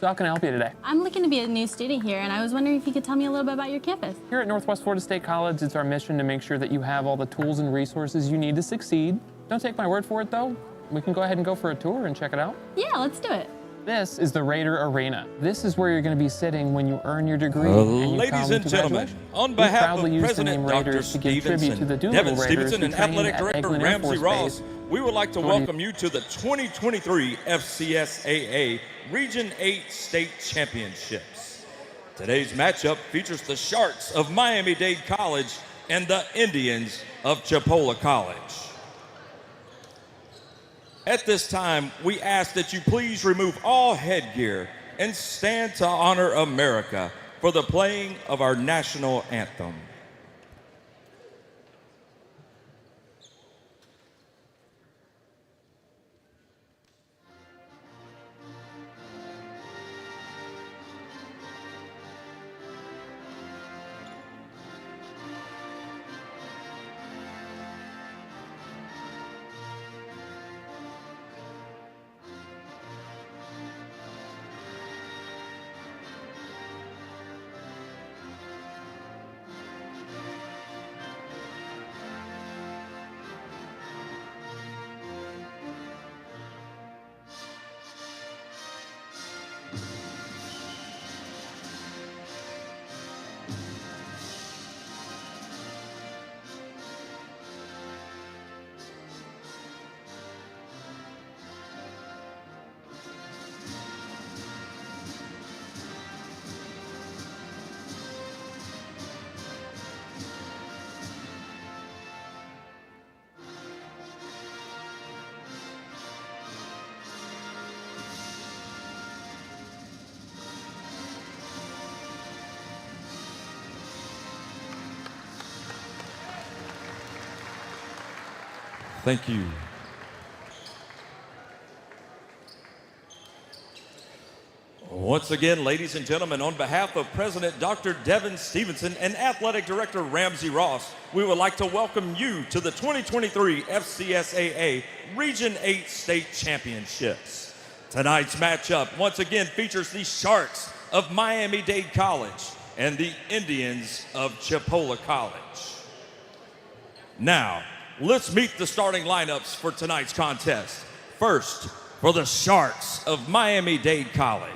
how can I help you today? I'm looking to be a new student here, and I was wondering if you could tell me a little bit about your campus. Here at Northwest Florida State College, it's our mission to make sure that you have all the tools and resources you need to succeed. Don't take my word for it, though. We can go ahead and go for a tour and check it out. Yeah, let's do it. This is the Raider Arena. This is where you're going to be sitting when you earn your degree. And you Ladies and gentlemen, on behalf of President Dr. Stevenson, Devin Stevenson, and Athletic Director Ramsey Ross, we would like to welcome you to the 2023 FCSAA Region 8 State Championships. Today's matchup features the Sharks of Miami-Dade College and the Indians of Chipola College. At this time, we ask that you please remove all headgear and stand to honor America for the playing of our national anthem. Thank you. Once again, ladies and gentlemen, on behalf of President Dr. Devin Stevenson and Athletic Director Ramsey Ross, we would like to welcome you to the 2023 FCSAA Region 8 State Championships. Tonight's matchup once again features the Sharks of Miami-Dade College and the Indians of Chipola College. Now, let's meet the starting lineups for tonight's contest. First, for the Sharks of Miami-Dade College.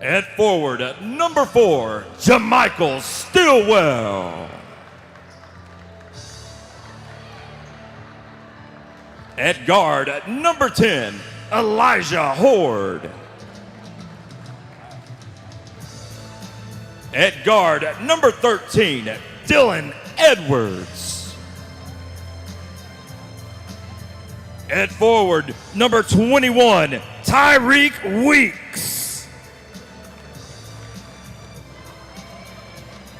At forward, at number 4, Jamichael Stillwell. At guard, at number 10, Elijah Horde. At guard, at number 13, Dylan Edwards. At forward, number 21, Tyreek Weeks.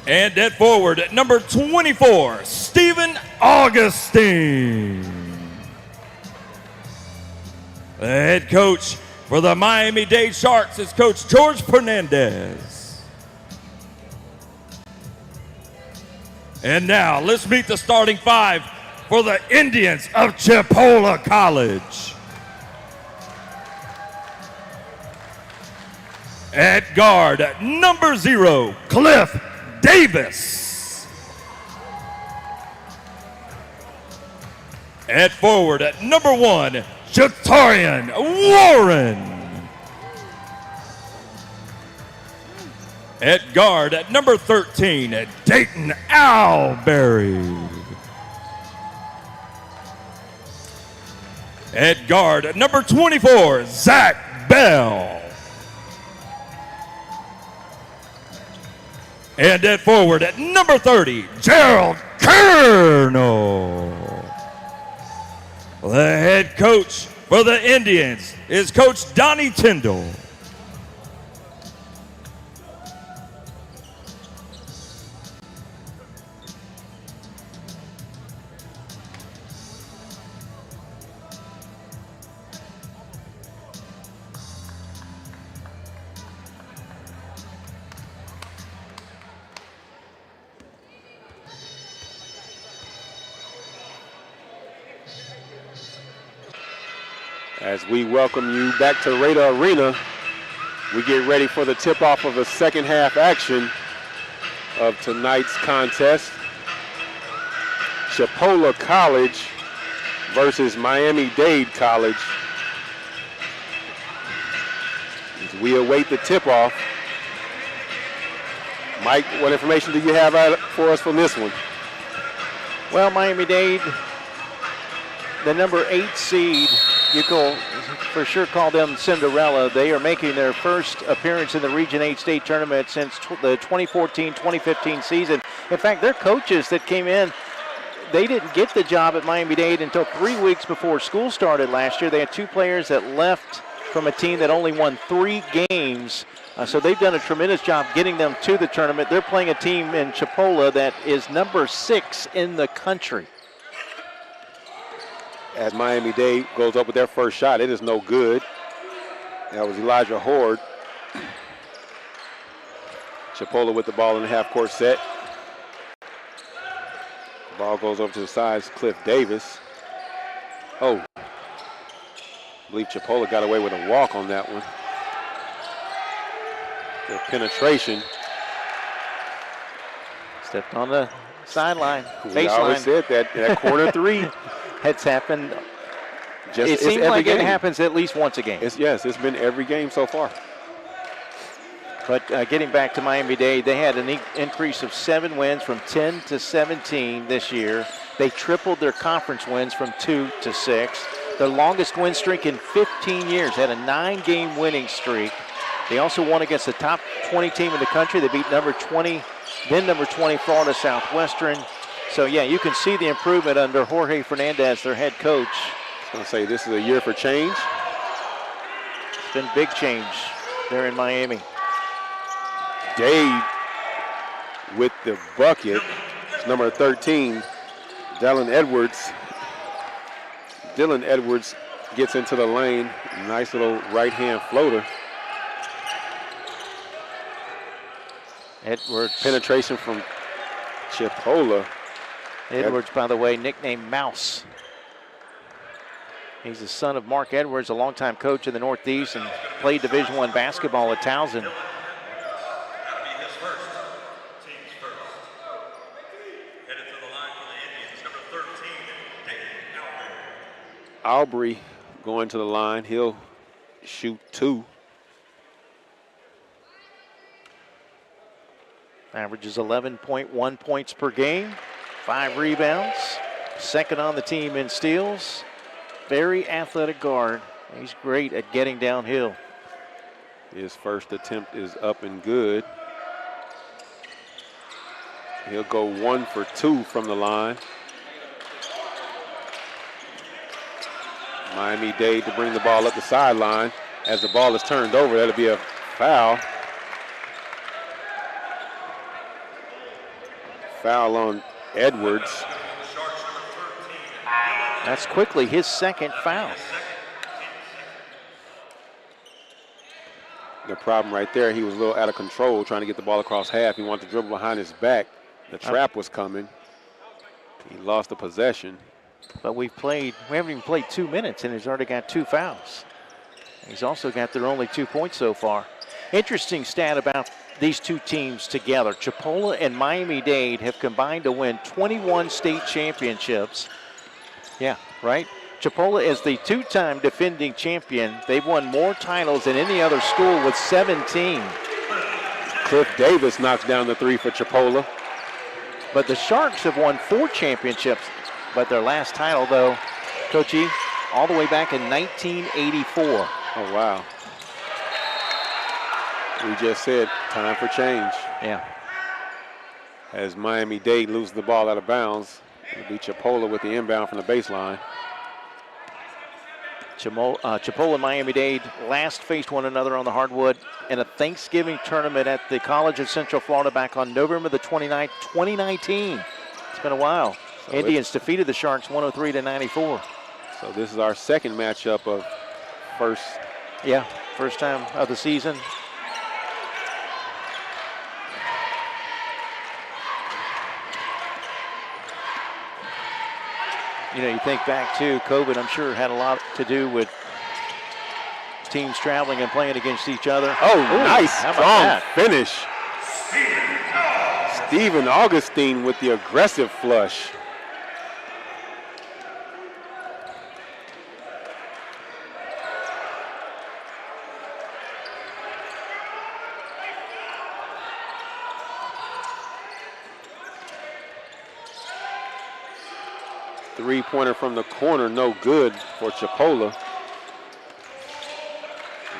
And at forward, at number 24, Stephen Augustine. The head coach for the Miami-Dade Sharks is Coach George Fernandez. And now, let's meet the starting 5 for the Indians of Chipola College. At guard, at number 0, Cliff Davis. At forward, at number 1, Jatarian Warren. At guard, at number 13, Dayton Alberry. At guard, at number 24, Zach Bell. And at forward, at number 30, Gerald Colonel. The head coach for the Indians is Coach Donnie Tyndall. As we welcome you back to Raider Arena, we get ready for the tip-off of the second half action of tonight's contest. Chipola College versus Miami-Dade College. As we await the tip-off. Mike, what information do you have for us from this one? Well, Miami-Dade, the number 8 seed, you can for sure call them Cinderella. They are making their first appearance in the Region 8 state tournament since the 2014-2015 season. In fact, their coaches that came in, they didn't get the job at Miami-Dade until 3 weeks before school started last year. They had 2 players that left from a team that only won 3 games. So they've done a tremendous job getting them to the tournament. They're playing a team in Chipola that is number 6 in the country. As Miami-Dade goes up with their first shot, it is no good. That was Elijah Horde. Chipola with the ball in the half-court set. The ball goes over to the sides, Cliff Davis. Oh, I believe Chipola got away with a walk on that one. The penetration. Stepped on the sideline, We always baseline. said that corner 3. It's happened. Just, It it's seems every like game. it happens at least once a game. It's been every game so far. But getting back to Miami-Dade, they had an increase of 7 wins from 10 to 17 this year. They tripled their conference wins from 2 to 6. Their longest win streak in 15 years, had a 9-game winning streak. They also won against the top 20 team in the country. They beat number 20 Florida Southwestern. So yeah, you can see the improvement under Jorge Fernandez, their head coach. I was going to say this is a year for change. It's been big change there in Miami. Dade with the bucket. It's number 13, Dylan Edwards. Dylan Edwards gets into the lane. Nice little right-hand floater. Edwards. Penetration from Chipola. Edwards, by the way, nicknamed Mouse. He's the son of Mark Edwards, a longtime coach in the Northeast and played Division I basketball at Towson. Aubrey going to the line. He'll shoot 2. Averages 11.1 points per game, 5 rebounds, second on the team in steals. Very athletic guard. He's great at getting downhill. His first attempt is up and good. He'll go 1 for 2 from the line. Miami-Dade to bring the ball up the sideline. As the ball is turned over, that'll be a foul. Foul on Edwards. That's quickly his second foul. The problem right there, he was a little out of control trying to get the ball across half. He wanted to dribble behind his back. The trap was coming. He lost the possession. But we haven't even played 2 minutes and he's already got 2 fouls. He's also got their only 2 points so far. Interesting stat about these 2 teams together. Chipola and Miami-Dade have combined to win 21 state championships. Yeah, right? Chipola is the 2-time defending champion. They've won more titles than any other school with 17. Cliff Davis knocks down the 3 for Chipola. But the Sharks have won 4 championships. But their last title, though, Coach E, all the way back in 1984. Oh, wow. We just said time for change. Yeah. As Miami-Dade loses the ball out of bounds, it'll be Chipola with the inbound from the baseline. Chipola and Miami-Dade last faced one another on the hardwood in a Thanksgiving tournament at the College of Central Florida back on November the 29th, 2019. It's been a while. So Indians defeated the Sharks 103-94. So this is our second matchup of first. Yeah, first time of the season. You know, you think back to COVID, I'm sure had a lot to do with teams traveling and playing against each other. Oh, nice, how about strong that? finish. Stephen Augustine with the aggressive flush. Three-pointer from the corner, no good for Chipola.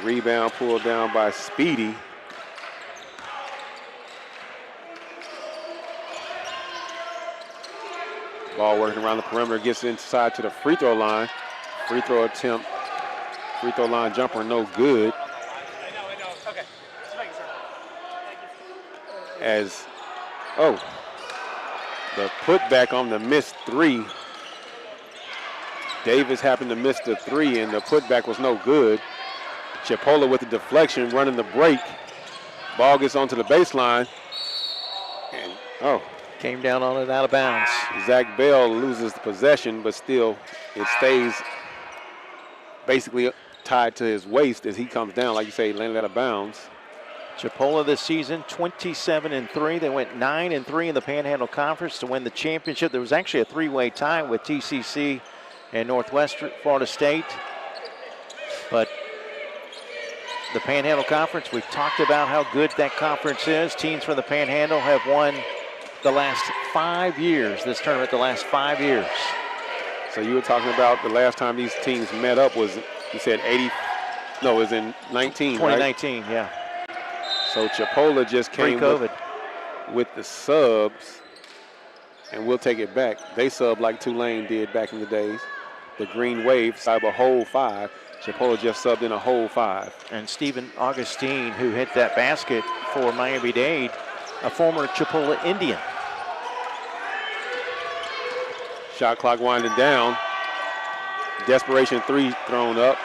Rebound pulled down by Speedy. Ball working around the perimeter, gets inside to the free throw line. Free throw attempt, free throw line jumper, no good. As, the putback on the missed three. Davis happened to miss the three, and the putback was no good. Chipola with the deflection, running the break. Ball gets onto the baseline. And, Came down on it out of bounds. Zach Bell loses the possession, but still it stays basically tied to his waist as he comes down. Like you say, landed out of bounds. Chipola this season, 27-3. They went 9-3 in the Panhandle Conference to win the championship. There was actually a three-way tie with TCC and Northwestern Florida State. But the Panhandle Conference, we've talked about how good that conference is. Teams from the Panhandle have won the last 5 years, this tournament, the last 5 years. So you were talking about the last time these teams met up was, you said 80, no, it was in 19, 2019, right? yeah. So Chipola just came with the subs, and we'll take it back. They subbed like Tulane did back in the days. The Green Wave subbed a whole 5. Chipola just subbed in a whole 5. And Stephen Augustine, who hit that basket for Miami-Dade, a former Chipola Indian. Shot clock winding down. Desperation three thrown up.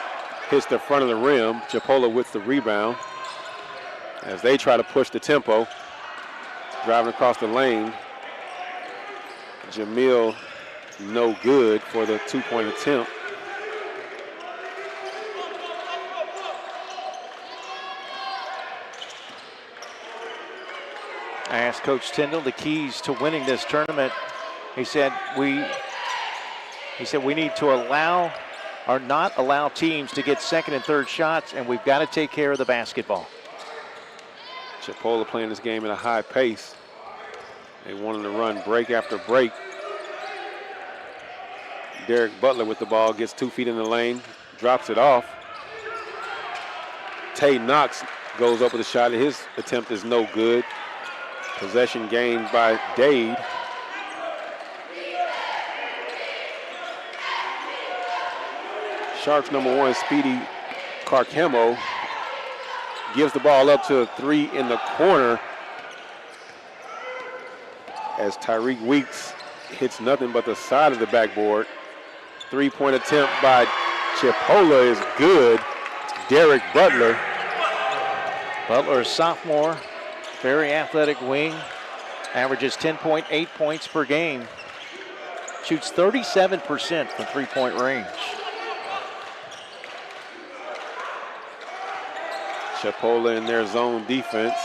Hits the front of the rim. Chipola with the rebound as they try to push the tempo. Driving across the lane. Jamil, no good for the two-point attempt. I asked Coach Tyndall the keys to winning this tournament. He said we need to allow or not allow teams to get second and third shots, and we've got to take care of the basketball. Chipola playing this game at a high pace. They wanted to run break after break. Derek Butler with the ball, gets 2 feet in the lane, drops it off. Tay Knox goes up with a shot. His attempt is no good. Possession gained by Dade. Sharks number 1, Speedy Carcamo, gives the ball up to a 3 in the corner as Tyreek Weeks hits nothing but the side of the backboard. 3-point attempt by Chipola is good. Derek Butler. Butler, a sophomore, very athletic wing, averages 10.8 points per game. Shoots 37% from three-point range. Chipola in their zone defense.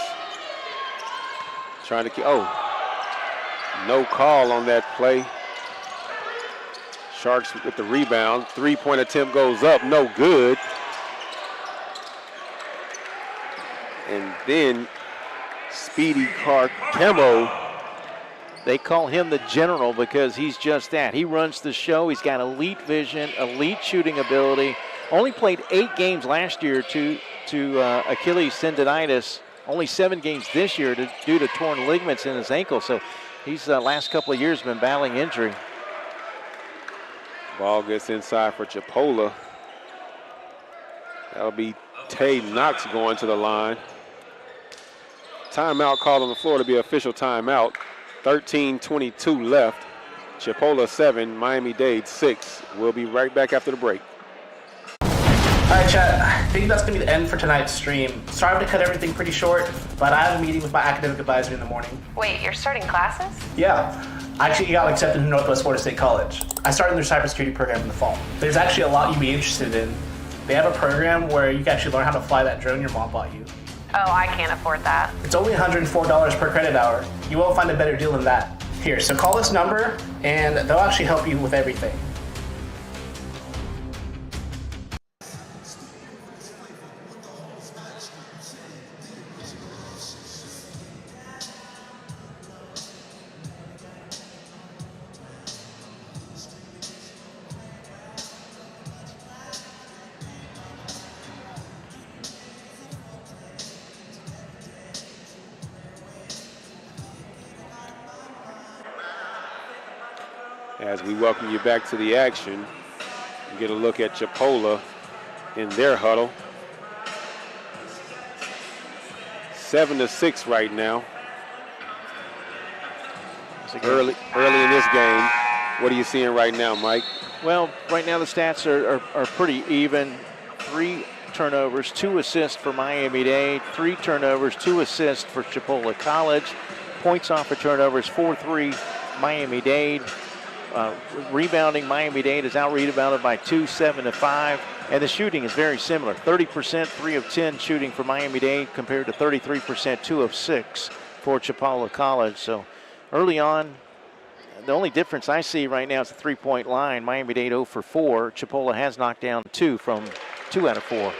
Trying to keep, no call on that play. Sharks with the rebound. 3-point attempt goes up, no good. And then Speedy Carcamo. They call him the general because he's just that. He runs the show. He's got elite vision, elite shooting ability. Only played 8 games last year to Achilles tendonitis. Only 7 games this year due to torn ligaments in his ankle. So he's last couple of years been battling injury. Ball gets inside for Chipola. That'll be Tay Knox going to the line. Timeout called on the floor to be official timeout. 13:22 left. Chipola 7, Miami-Dade 6. We'll be right back after the break. All right, chat, I think that's going to be the end for tonight's stream. Sorry to cut everything pretty short, but I have a meeting with my academic advisor in the morning. Wait, you're starting classes? Yeah, I actually got accepted to Northwest Florida State College. I started in their cybersecurity program in the fall. There's actually a lot you'd be interested in. They have a program where you can actually learn how to fly that drone your mom bought you. Oh, I can't afford that. It's only $104 per credit hour. You won't find a better deal than that. Here, so call this number and they'll actually help you with everything. As we welcome you back to the action, get a look at Chipola in their huddle. 7-6 right now. Early in this game. What are you seeing right now, Mike? Well, right now the stats are pretty even. 3 turnovers, 2 assists for Miami-Dade, 3 turnovers, 2 assists for Chipola College. Points off of turnovers, 4-3 Miami-Dade. Rebounding, Miami-Dade is out-rebounded by 2, 7-5. And the shooting is very similar. 30%, 3 of 10 shooting for Miami-Dade compared to 33%, 2 of 6 for Chipola College. So early on, the only difference I see right now is the three-point line. Miami-Dade 0 for 4. Chipola has knocked down 2 from 2 out of 4.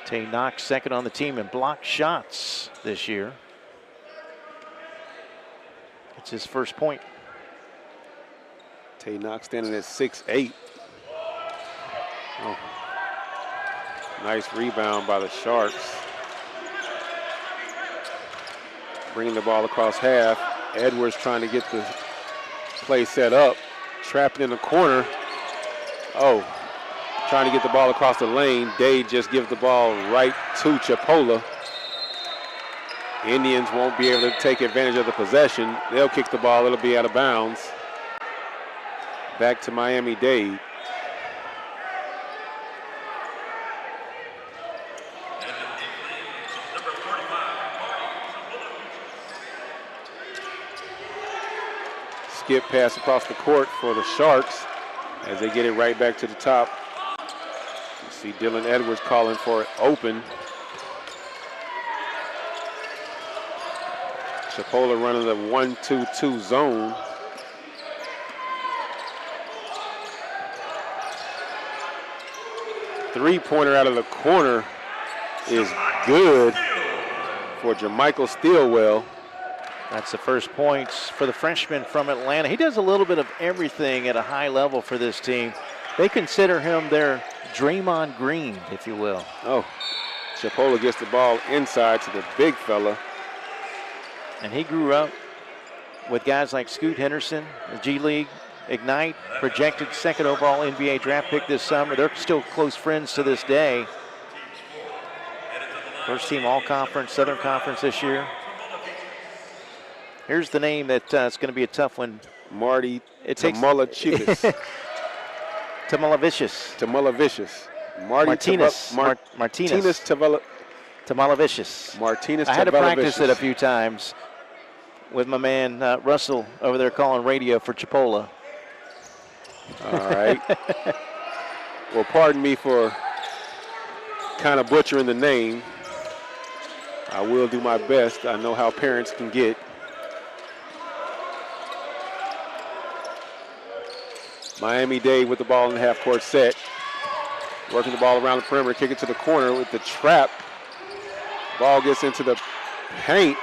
Tay Knox second on the team in blocked shots this year. It's his first point. Tay Knox standing at 6'8". Oh. Nice rebound by the Sharks. Bringing the ball across half. Edwards trying to get the play set up. Trapped in the corner. Oh. Trying to get the ball across the lane. Dade just gives the ball right to Chipola. Indians won't be able to take advantage of the possession. They'll kick the ball. It'll be out of bounds. Back to Miami-Dade. Skip pass across the court for the Sharks as they get it right back to the top. You see Dylan Edwards calling for it open. Chipola running the 1-2-2 zone. Three-pointer out of the corner is good for Jermichael Stilwell. That's the first points for the freshman from Atlanta. He does a little bit of everything at a high level for this team. They consider him their Draymond Green, if you will. Oh, Chipola gets the ball inside to the big fella. And he grew up with guys like Scoot Henderson, the G League Ignite, projected second overall NBA draft pick this summer. They're still close friends to this day. First team All-Conference, Southern Conference this year. Here's the name that it's going to be a tough one. Marty Tamulachivas. Tamalavicius. Martinez. Martinez Tamalavicius. Martinez. I had to practice it a few times with my man Russell over there calling radio for Chipola. All right. Well, pardon me for kind of butchering the name. I will do my best. I know how parents can get. Miami-Dade with the ball in the half-court set. Working the ball around the perimeter, kick it to the corner with the trap. Ball gets into the paint.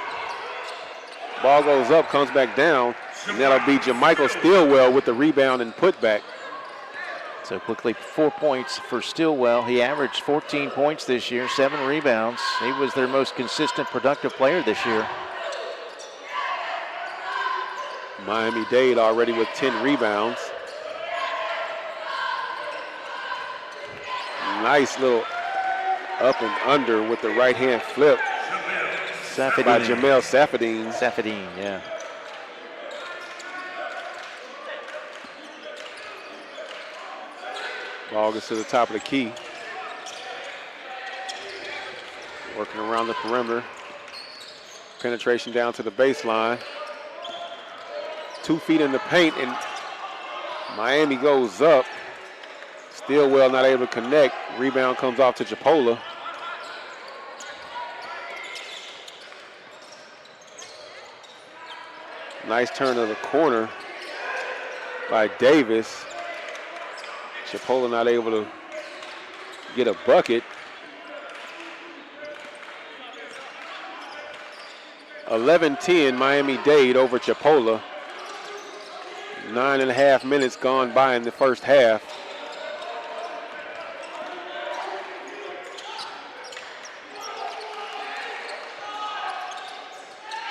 Ball goes up, comes back down. And that'll be Jermichael Stilwell with the rebound and putback. So quickly, 4 points for Stilwell. He averaged 14 points this year, 7 rebounds. He was their most consistent, productive player this year. Miami-Dade already with 10 rebounds. Nice little up and under with the right hand flip by Jamel Safadine. Safadine, yeah. Ball gets to the top of the key. Working around the perimeter. Penetration down to the baseline. 2 feet in the paint, and Miami goes up. Stillwell not able to connect. Rebound comes off to Chipola. Nice turn of the corner by Davis. Chipola not able to get a bucket. 11-10 Miami-Dade over Chipola. 9.5 minutes gone by in the first half.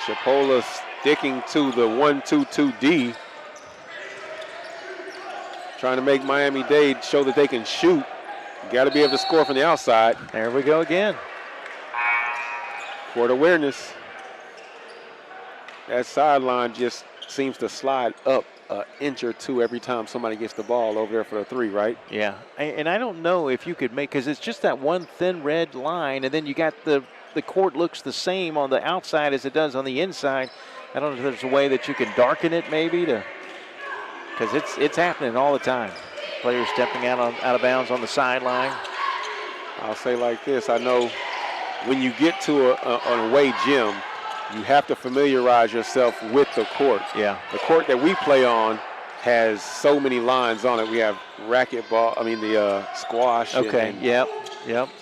Chipola sticking to the 1-2-2-D. Trying to make Miami-Dade show that they can shoot. Got to be able to score from the outside. There we go again. Court awareness. That sideline just seems to slide up an inch or two every time somebody gets the ball over there for the 3, right? Yeah, and I don't know if you could make, because it's just that one thin red line, and then you got the court looks the same on the outside as it does on the inside. I don't know if there's a way that you can darken it maybe to, because it's happening all the time. Players stepping out of bounds on the sideline. I'll say like this, I know when you get to an away gym, you have to familiarize yourself with the court. Yeah. The court that we play on has so many lines on it. We have the squash. Okay, and yep.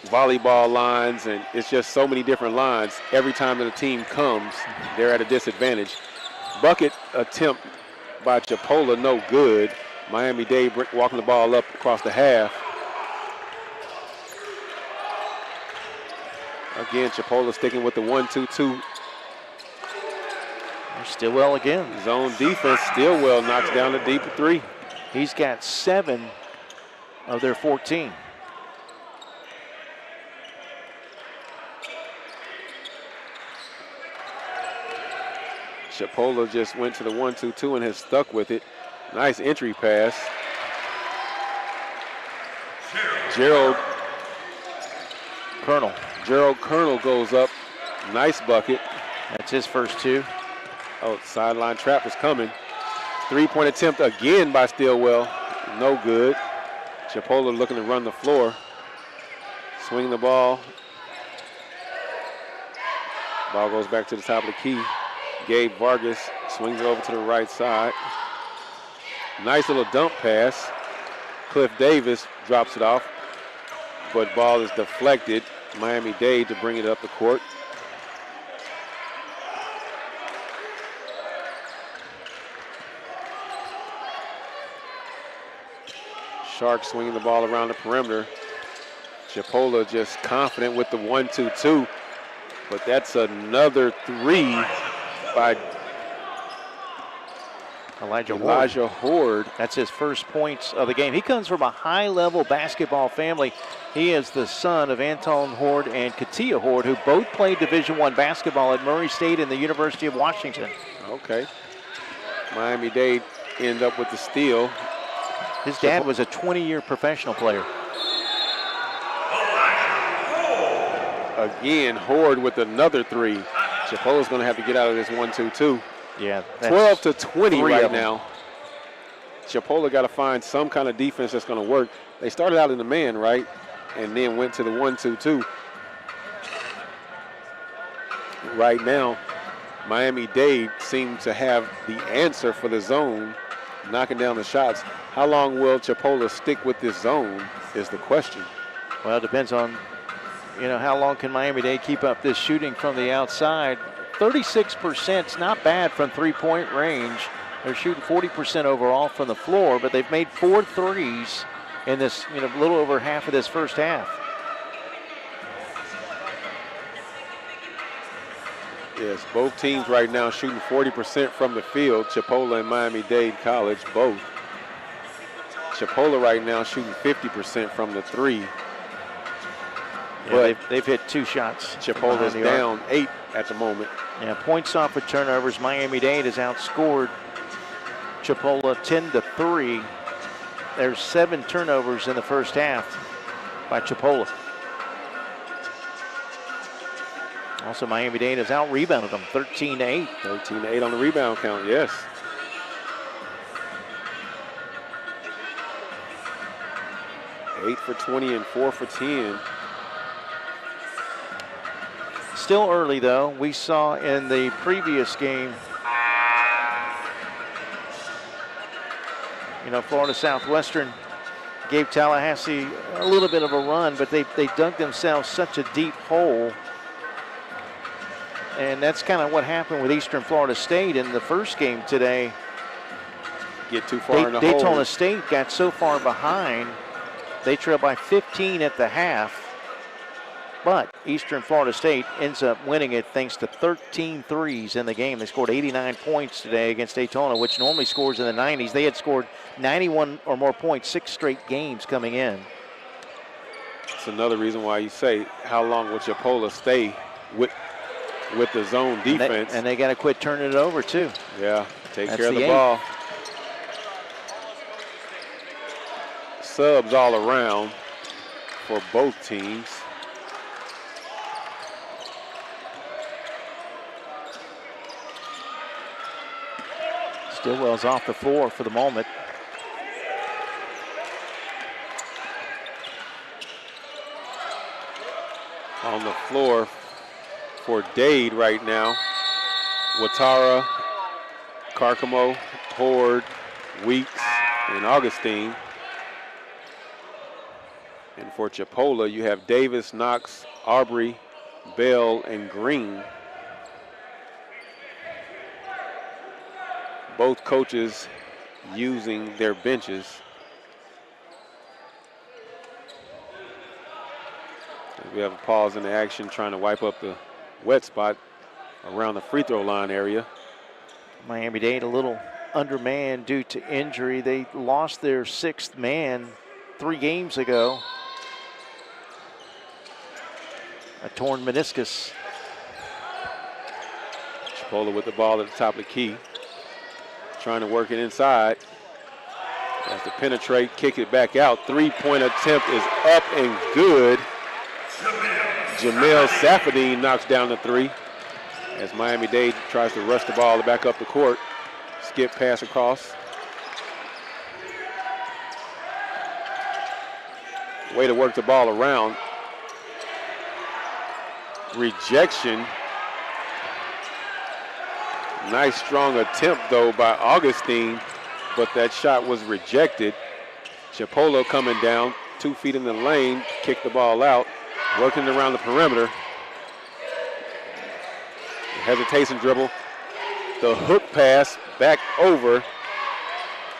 volleyball lines, and it's just so many different lines. Every time that a team comes, they're at a disadvantage. Bucket attempt by Chipola, no good. Miami-Dade walking the ball up across the half. Again, Chipola sticking with the 1-2-2. Stillwell again. Zone defense. Stillwell knocks down the deep 3. He's got 7 of their 14. Chipola just went to the 1-2-2 and has stuck with it. Nice entry pass. Gerald Colonel goes up. Nice bucket. That's his first 2. Oh, sideline trap is coming. 3-point attempt again by Stillwell. No good. Chipola looking to run the floor. Swing the ball. Ball goes back to the top of the key. Gabe Vargas swings it over to the right side. Nice little dump pass. Cliff Davis drops it off, but ball is deflected. Miami-Dade to bring it up the court. Sharks swinging the ball around the perimeter. Chipola just confident with the 1-2-2, but that's another 3 by Elijah Horde. That's his first points of the game. He comes from a high-level basketball family. He is the son of Anton Horde and Katia Horde, who both played Division I basketball at Murray State and the University of Washington. Okay. Miami-Dade end up with the steal. His dad was a 20-year professional player. Again, Horde with another 3. Chipola's going to have to get out of this 1-2-2. Yeah. 12-20 right now. Chipola got to find some kind of defense that's going to work. They started out in the man, right? And then went to the 1-2-2. Right now, Miami-Dade seems to have the answer for the zone, knocking down the shots. How long will Chipola stick with this zone is the question. Well, it depends on, how long can Miami-Dade keep up this shooting from the outside. 36% is not bad from three-point range. They're shooting 40% overall from the floor, but they've made 4 threes in this, a little over half of this first half. Yes, both teams right now shooting 40% from the field. Chipola and Miami-Dade College, both. Chipola right now shooting 50% from the 3. Yeah, but they've hit 2 shots. Chipola's down 8 at the moment. Yeah, points off of turnovers. Miami-Dade has outscored Chipola 10-3. There's 7 turnovers in the first half by Chipola. Also, Miami-Dade has out-rebounded them 13-8. 13-8 on the rebound count, yes. Eight for 20 and 4 for 10. Still early, though. We saw in the previous game, Florida Southwestern gave Tallahassee a little bit of a run, but they dug themselves such a deep hole. And that's kind of what happened with Eastern Florida State in the first game today. Get too far in the hole. Daytona State got so far behind, they trailed by 15 at the half. But Eastern Florida State ends up winning it thanks to 13 threes in the game. They scored 89 points today against Daytona, which normally scores in the 90s. They had scored 91 or more points 6 straight games coming in. That's another reason why you say, how long will Chipola stay with the zone defense? And they got to quit turning it over, too. Yeah, take That's care of the the ball. Subs all around for both teams. Stillwell's off the floor for the moment. On the floor for Dade right now, Watara, Carcamo, Horde, Weeks, and Augustine. And for Chipola, you have Davis, Knox, Aubrey, Bell, and Green. Both coaches using their benches. We have a pause in the action trying to wipe up the wet spot around the free throw line area. Miami-Dade a little undermanned due to injury. They lost their 6th man 3 games ago. A torn meniscus. Chipola with the ball at the top of the key. Trying to work it inside. Has to penetrate, kick it back out. 3-point attempt is up and good. Jamil Safadine knocks down the 3 as Miami-Dade tries to rush the ball back up the court. Skip pass across. Way to work the ball around. Rejection. Nice strong attempt though by Augustine, but that shot was rejected. Chipola coming down, 2 feet in the lane, kick the ball out, working around the perimeter. Hesitation dribble. The hook pass back over,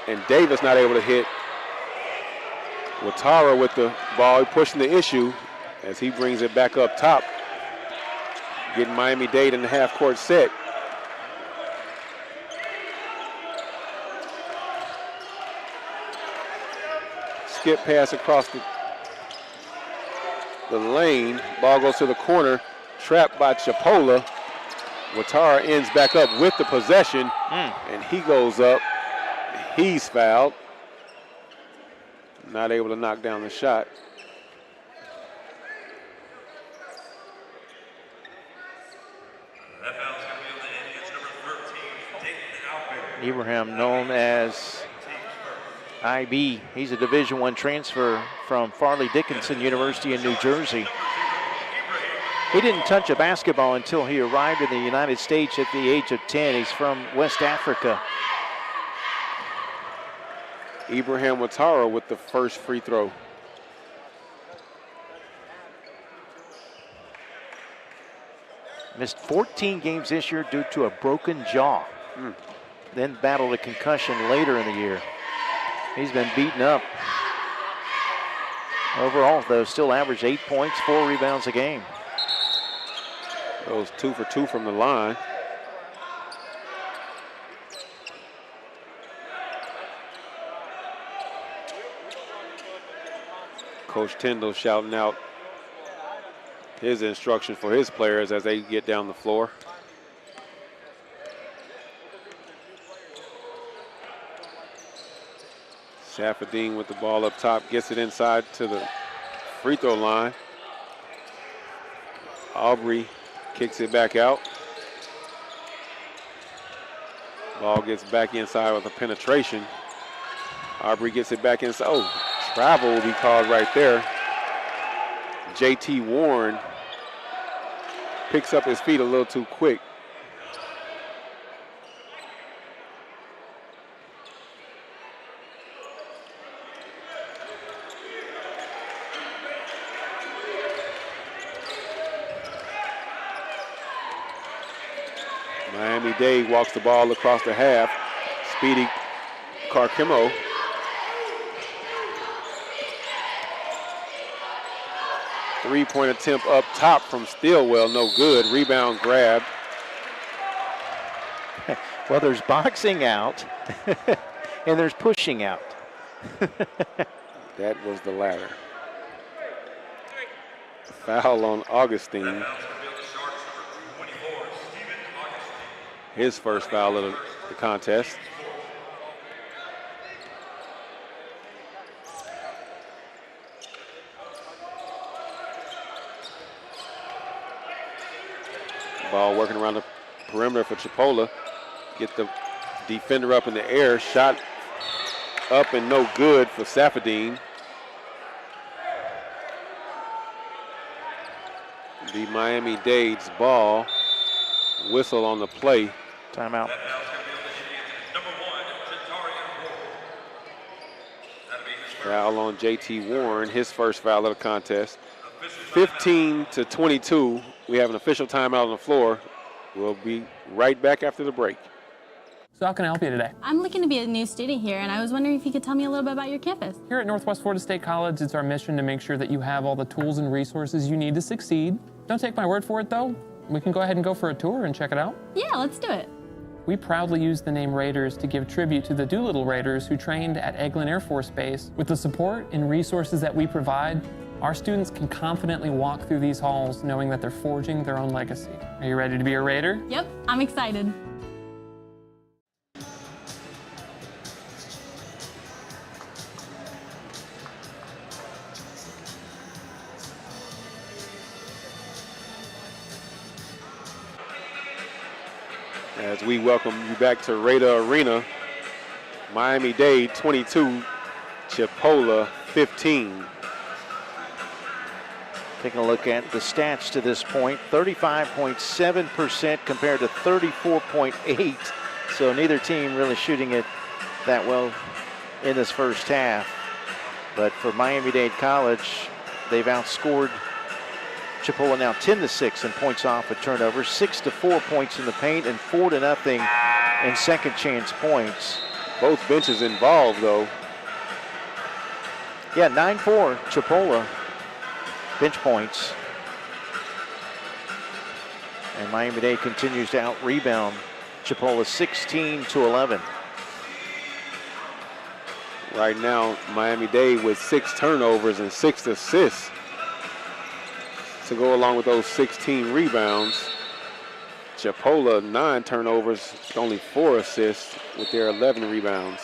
and Davis not able to hit. Watara with the ball, pushing the issue as he brings it back up top. Getting Miami-Dade in the half-court set. Skip pass across the lane. Ball goes to the corner. Trapped by Chipola. Watara ends back up with the possession. And he goes up. He's fouled. Not able to knock down the shot. That foul's going to be on the end against number 13, Dayton Alpin. Ibrahim, known as IB. He's a Division I transfer from Farley Dickinson University in New Jersey. He didn't touch a basketball until he arrived in the United States at the age of 10. He's from West Africa. Ibrahim Watara with the first free throw. Missed 14 games this year due to a broken jaw. Then battled a concussion later in the year. He's been beaten up. Overall, though, still averaged 8 points, 4 rebounds a game. Goes 2 for 2 from the line. Coach Tyndall shouting out his instruction for his players as they get down the floor. Safadine with the ball up top, gets it inside to the free throw line. Aubrey Kicks it back out. Ball gets back inside with a penetration. Aubrey gets it back inside. Oh, travel will be called right there. J.T. Warren picks up his feet a little too quick. Miami-Dade walks the ball across the half. Speedy Carkimo. Three-point attempt up top from Stillwell, no good. Rebound grab. Well, there's boxing out and there's pushing out. That was the latter. Foul on Augustine. His first foul of the contest. Ball working around the perimeter for Chipola. Get the defender up in the air. Shot up and no good for Safadine. The Miami-Dade's ball. Whistle on the play. Timeout. Foul on J.T. Warren, his first foul of the contest. 15-22. We have an official timeout on the floor. We'll be right back after the break. So how can I help you today? I'm looking to be a new student here, and I was wondering if you could tell me a little bit about your campus. Here at Northwest Florida State College, it's our mission to make sure that you have all the tools and resources you need to succeed. Don't take my word for it, though. We can go ahead and go for a tour and check it out. Yeah, let's do it. We proudly use the name Raiders to give tribute to the Doolittle Raiders who trained at Eglin Air Force Base. With the support and resources that we provide, our students can confidently walk through these halls knowing that they're forging their own legacy. Are you ready to be a Raider? Yep, I'm excited. As we welcome you back to Raider Arena, Miami-Dade 22, Chipola 15. Taking a look at the stats to this point, 35.7% compared to 34.8. So neither team really shooting it that well in this first half. But for Miami-Dade College, they've outscored Chipola now 10-6 in points off a turnover, 6-4 points in the paint, and 4-0 in second chance points. Both benches involved, though. Yeah, 9-4 Chipola bench points. And Miami-Dade continues to out-rebound Chipola 16-11. Right now, Miami-Dade with 6 turnovers and 6 assists to go along with those 16 rebounds. Chipola, 9 turnovers, only 4 assists with their 11 rebounds.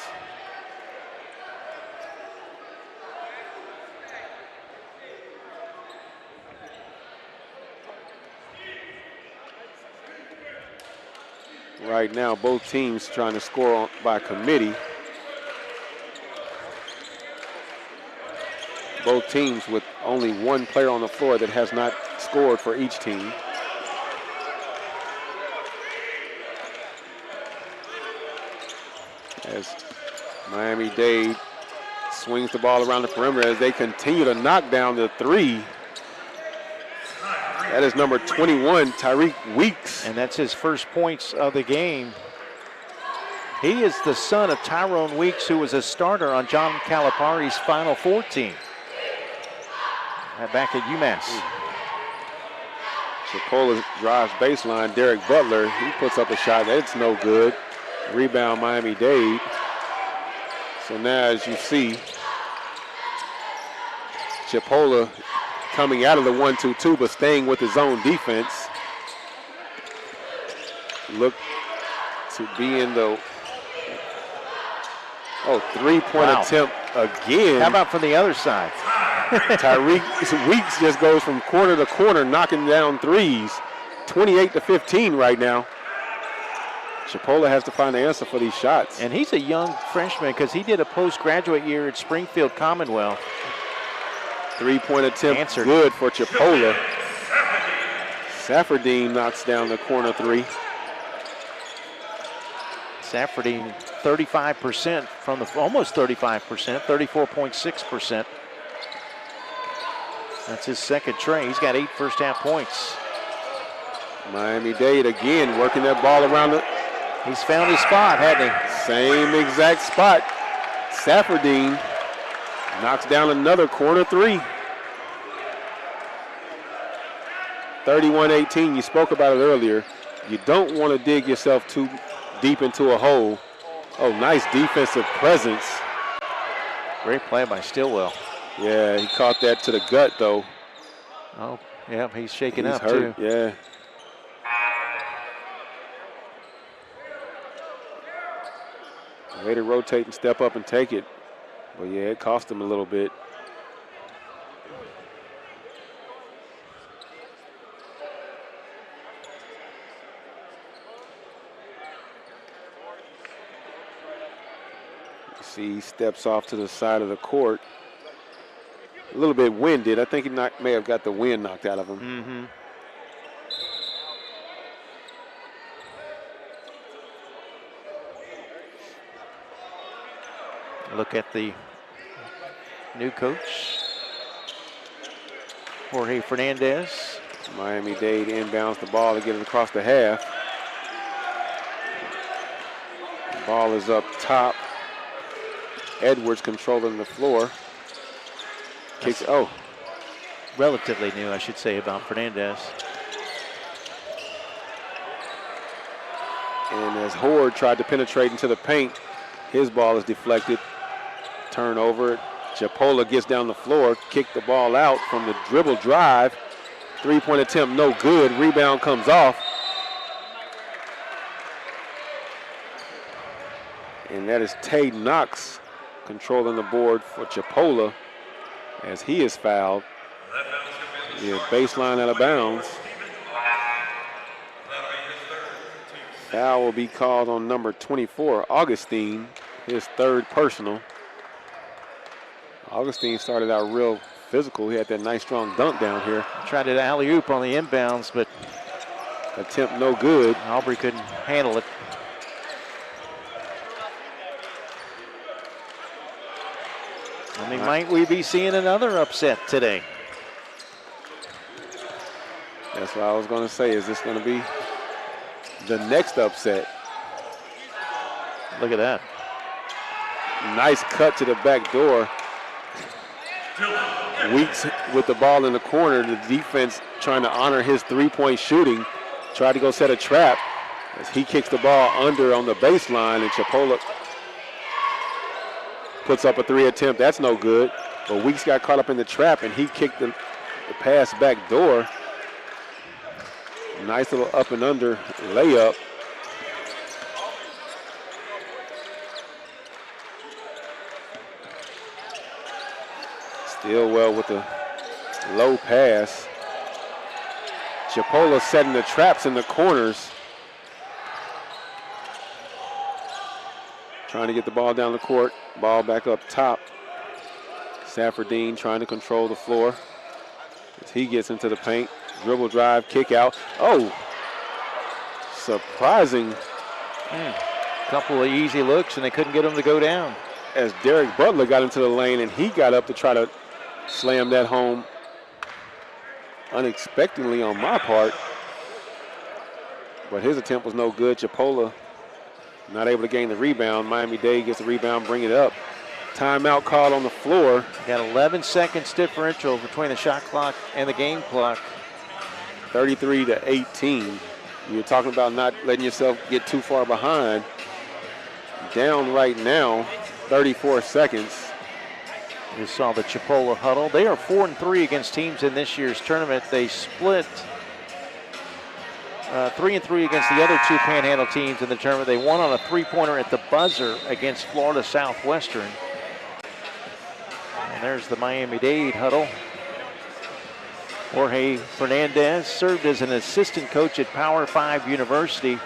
Right now, both teams trying to score by committee. Both teams with only one player on the floor that has not scored for each team. As Miami-Dade swings the ball around the perimeter as they continue to knock down the three. That is number 21, Tyreek Weeks. And that's his first points of the game. He is the son of Tyrone Weeks, who was a starter on John Calipari's Final Four team back at UMass. Chipola drives baseline. Derek Butler, he puts up a shot. That's no good. Rebound Miami-Dade. So now, as you see, Chipola coming out of the 1-2-2, but staying with his own defense. Look to be in the three-point attempt again. How about from the other side? Tyreek Weeks just goes from corner to corner, knocking down threes. 28-15 right now. Chipola has to find the answer for these shots. And he's a young freshman because he did a postgraduate year at Springfield Commonwealth. Three-point attempt good for Chipola. Saffordine knocks down the corner three. Saffordine 35% from the, almost 35%, 34.6%. That's his second tray. He's got 8 first half points. Miami-Dade again working that ball around the. He's found his spot, hasn't he? Same exact spot. Saffordine knocks down another corner three. 31-18, you spoke about it earlier. You don't want to dig yourself too deep into a hole. Oh, nice defensive presence. Great play by Stillwell. Yeah, he caught that to the gut, though. Oh, yeah, he's shaking He's up, hurt, too. Yeah. Way to rotate and step up and take it. But, yeah, it cost him a little bit. See, he steps off to the side of the court. A little bit winded. I think he may have got the wind knocked out of him. Mm-hmm. Look at the new coach, Jorge Fernandez. Miami-Dade inbounds the ball to get it across the half. The ball is up top. Edwards controlling the floor. Kicks, Relatively new, I should say, about Fernandez. And as Horde tried to penetrate into the paint, his ball is deflected. Turnover. Chipola gets down the floor, kick the ball out from the dribble drive. Three-point attempt, no good. Rebound comes off. And that is Tay Knox controlling the board for Chipola as he is fouled. Yeah, baseline out of bounds. Foul will be called on number 24, Augustine, his third personal. Augustine started out real physical. He had that nice strong dunk down here. Tried an alley-oop on the inbounds, but attempt no good. Aubrey couldn't handle it. I mean, might we be seeing another upset today? That's what I was going to say. Is this going to be the next upset? Look at that. Nice cut to the back door. Weeks with the ball in the corner. The defense trying to honor his three-point shooting. Tried to go set a trap as he kicks the ball under on the baseline, and Chipola puts up a three attempt. That's no good. But Weeks got caught up in the trap, and he kicked the pass back door. Nice little up and under layup. Stillwell with the low pass. Chipola setting the traps in the corners. Trying to get the ball down the court. Ball back up top. Saffordine trying to control the floor as he gets into the paint. Dribble drive, kick out. Oh, surprising. Couple of easy looks, and they couldn't get him to go down. As Derek Butler got into the lane, and he got up to try to slam that home unexpectedly on my part. But his attempt was no good. Chipola not able to gain the rebound. Miami-Dade gets the rebound, bring it up. Timeout called on the floor. Got 11 seconds differential between the shot clock and the game clock. 33-18. You're talking about not letting yourself get too far behind. Down right now, 34 seconds. You saw the Chipola huddle. They are 4-3 against teams in this year's tournament. They split 3-3 against the other two Panhandle teams in the tournament. They won on a three-pointer at the buzzer against Florida Southwestern. And there's the Miami-Dade huddle. Jorge Fernandez served as an assistant coach at Power 5 University.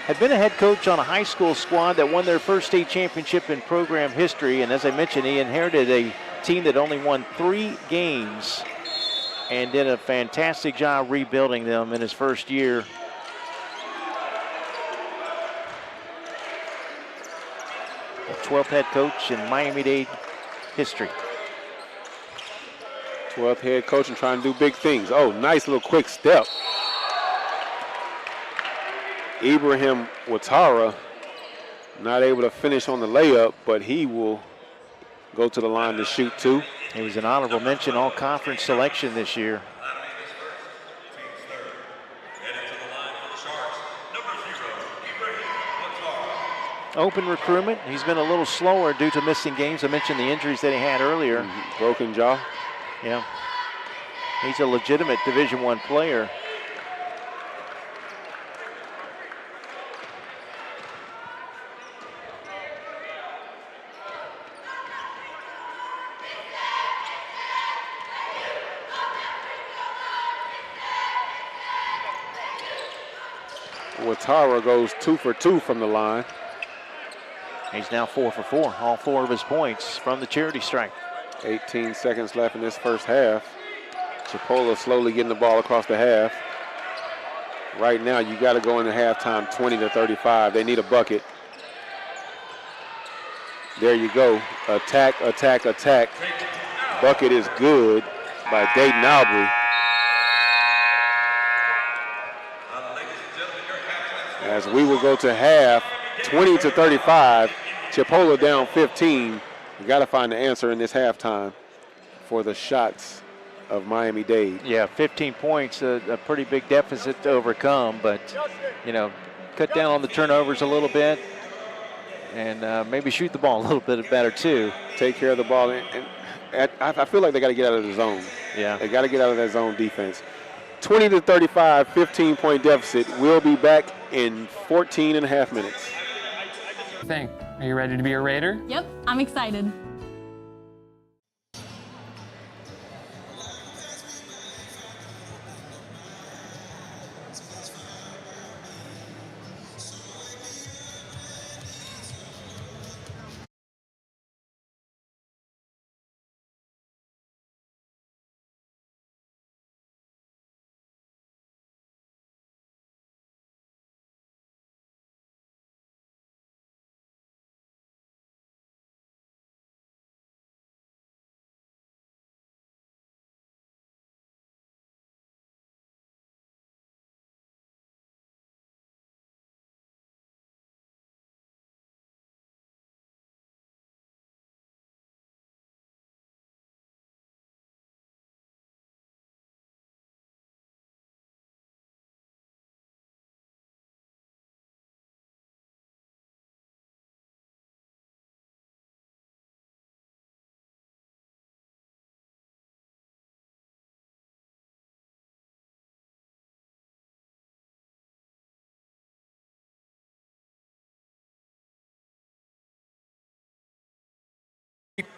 Had been a head coach on a high school squad that won their first state championship in program history. And as I mentioned, he inherited a team that only won 3 games and did a fantastic job rebuilding them in his first year. The 12th head coach in Miami-Dade history. 12th head coach and trying to do big things. Oh, nice little quick step. Ibrahim Ouattara not able to finish on the layup, but he will go to the line to shoot 2. He was an honorable mention all-conference selection this year. Open recruitment. He's been a little slower due to missing games. I mentioned the injuries that he had earlier. Broken jaw. Yeah. He's a legitimate Division I player. Ouattara goes 2 for 2 from the line. He's now 4 for 4. All 4 of his points from the charity stripe. 18 seconds left in this first half. Chipola slowly getting the ball across the half. Right now, you got to go into halftime 20-35. They need a bucket. There you go. Attack, attack, attack. Bucket is good by Dayton Albury. As we will go to half, 20-35. Chipola down 15. We got to find the answer in this halftime for the shots of Miami-Dade. Yeah, 15 points, a pretty big deficit to overcome, but, you know, cut down on the turnovers a little bit and maybe shoot the ball a little bit better too. Take care of the ball. I feel like they got to get out of the zone. Yeah. They got to get out of that zone defense. 20-35, 15-point deficit. We'll be back in 14 and a half minutes. Are you ready to be a Raider? Yep, I'm excited.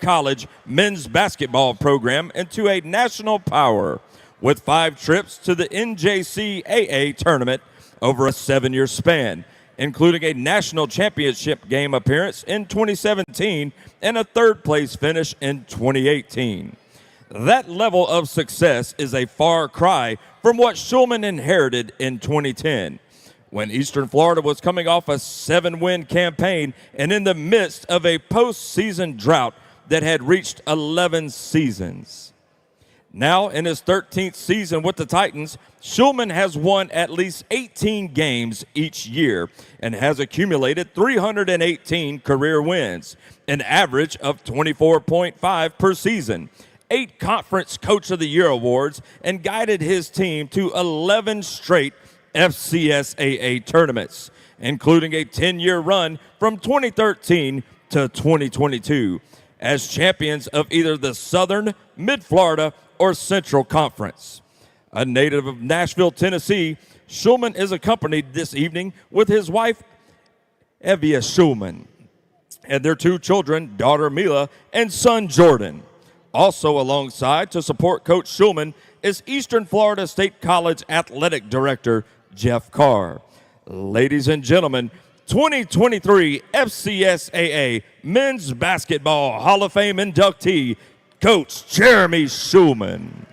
College men's basketball program into a national power with 5 trips to the NJCAA tournament over a 7-year span, including a national championship game appearance in 2017 and a 3rd-place finish in 2018. That level of success is a far cry from what Schulman inherited in 2010, when Eastern Florida was coming off a 7-win campaign and in the midst of a postseason drought that had reached 11 seasons. Now in his 13th season with the Titans, Schulman has won at least 18 games each year and has accumulated 318 career wins, an average of 24.5 per season, 8 Conference Coach of the Year awards, and guided his team to 11 straight FCSAA tournaments, including a 10-year run from 2013 to 2022 as champions of either the Southern, Mid-Florida, or Central Conference. A native of Nashville, Tennessee, Schulman is accompanied this evening with his wife, Evia Schulman, and their 2 children, daughter Mila and son Jordan. Also alongside to support Coach Schulman is Eastern Florida State College Athletic Director Jeff Carr. Ladies and gentlemen, 2023 FCSAA Men's Basketball Hall of Fame inductee, Coach Jeremy Schulman.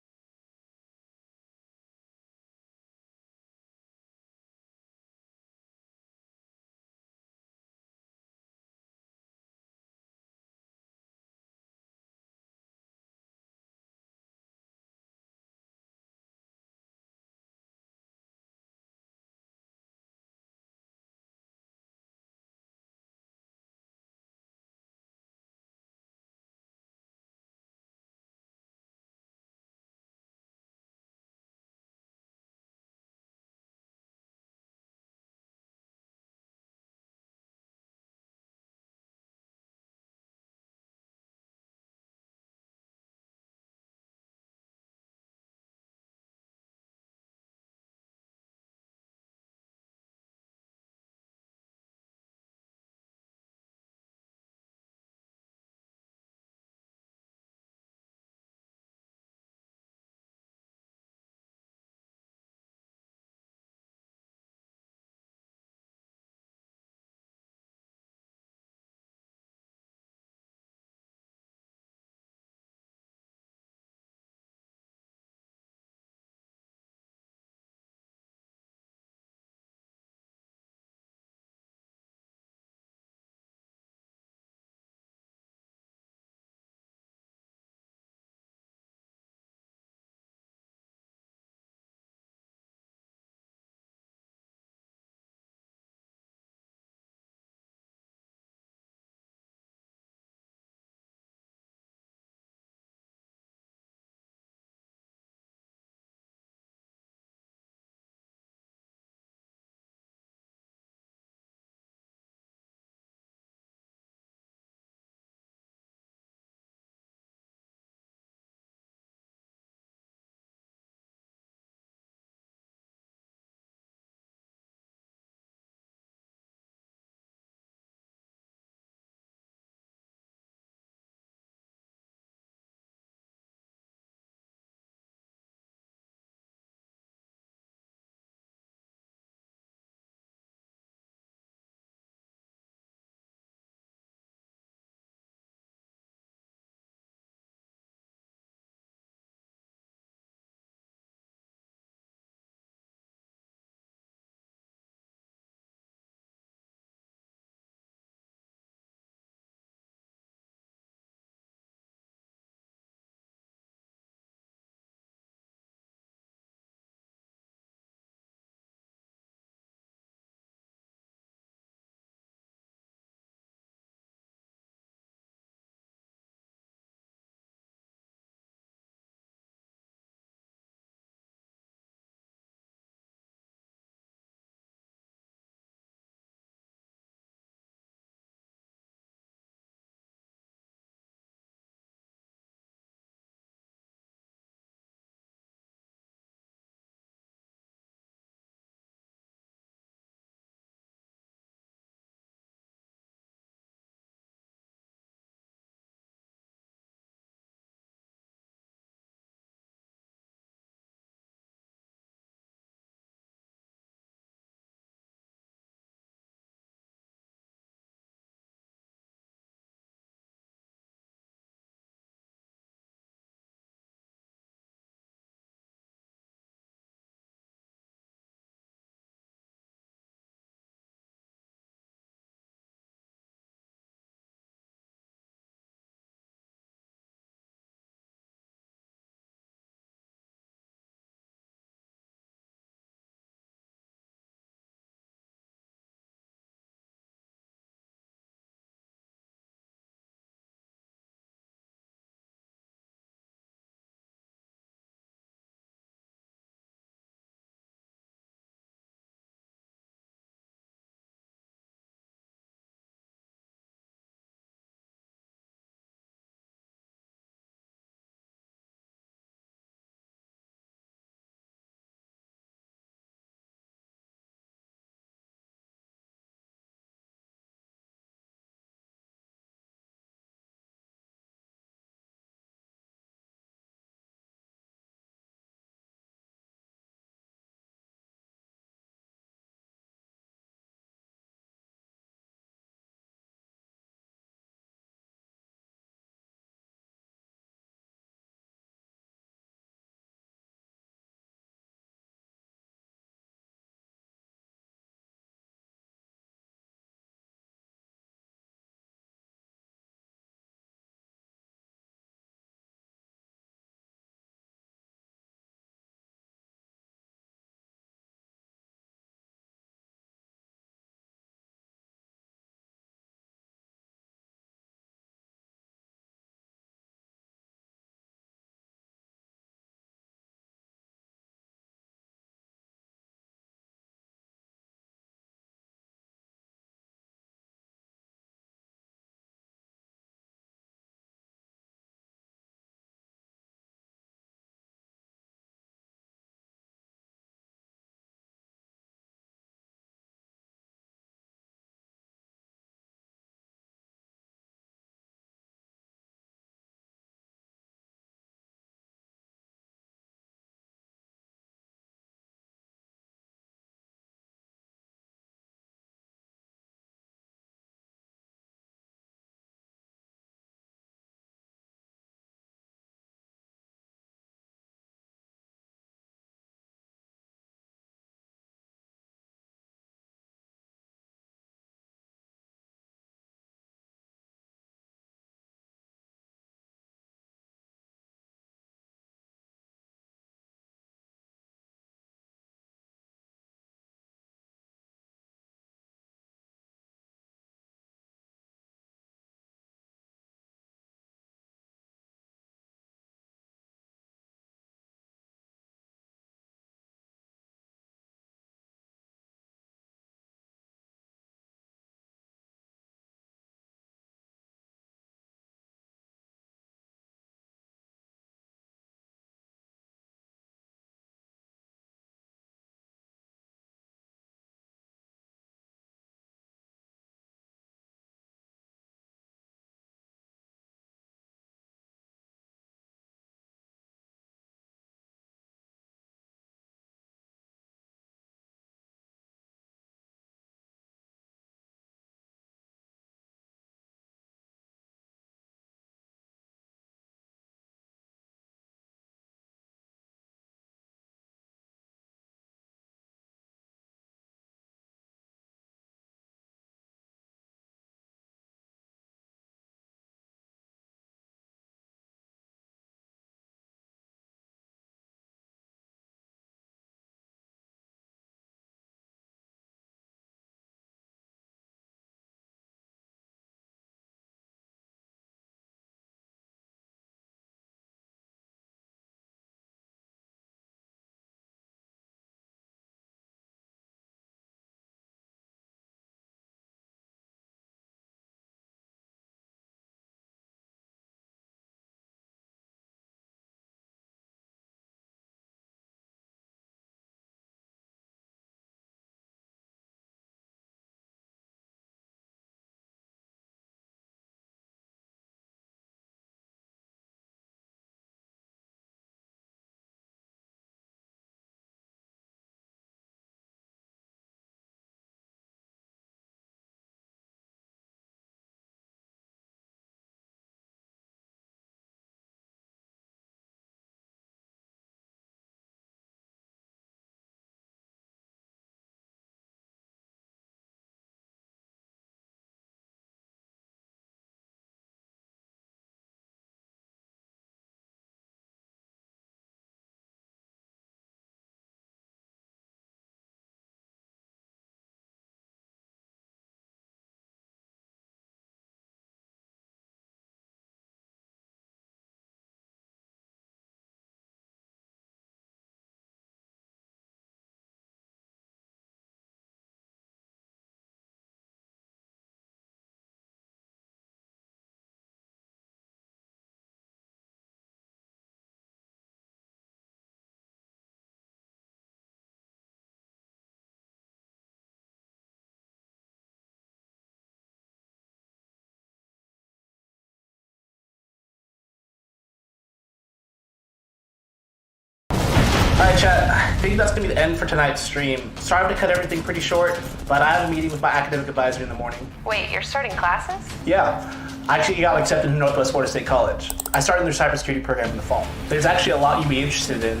Chet. I think that's going to be the end for tonight's stream. Sorry to cut everything pretty short, but I have a meeting with my academic advisor in the morning. Wait, you're starting classes? Yeah. I actually got accepted to Northwest Florida State College. I started their cybersecurity program in the fall. There's actually a lot you'd be interested in.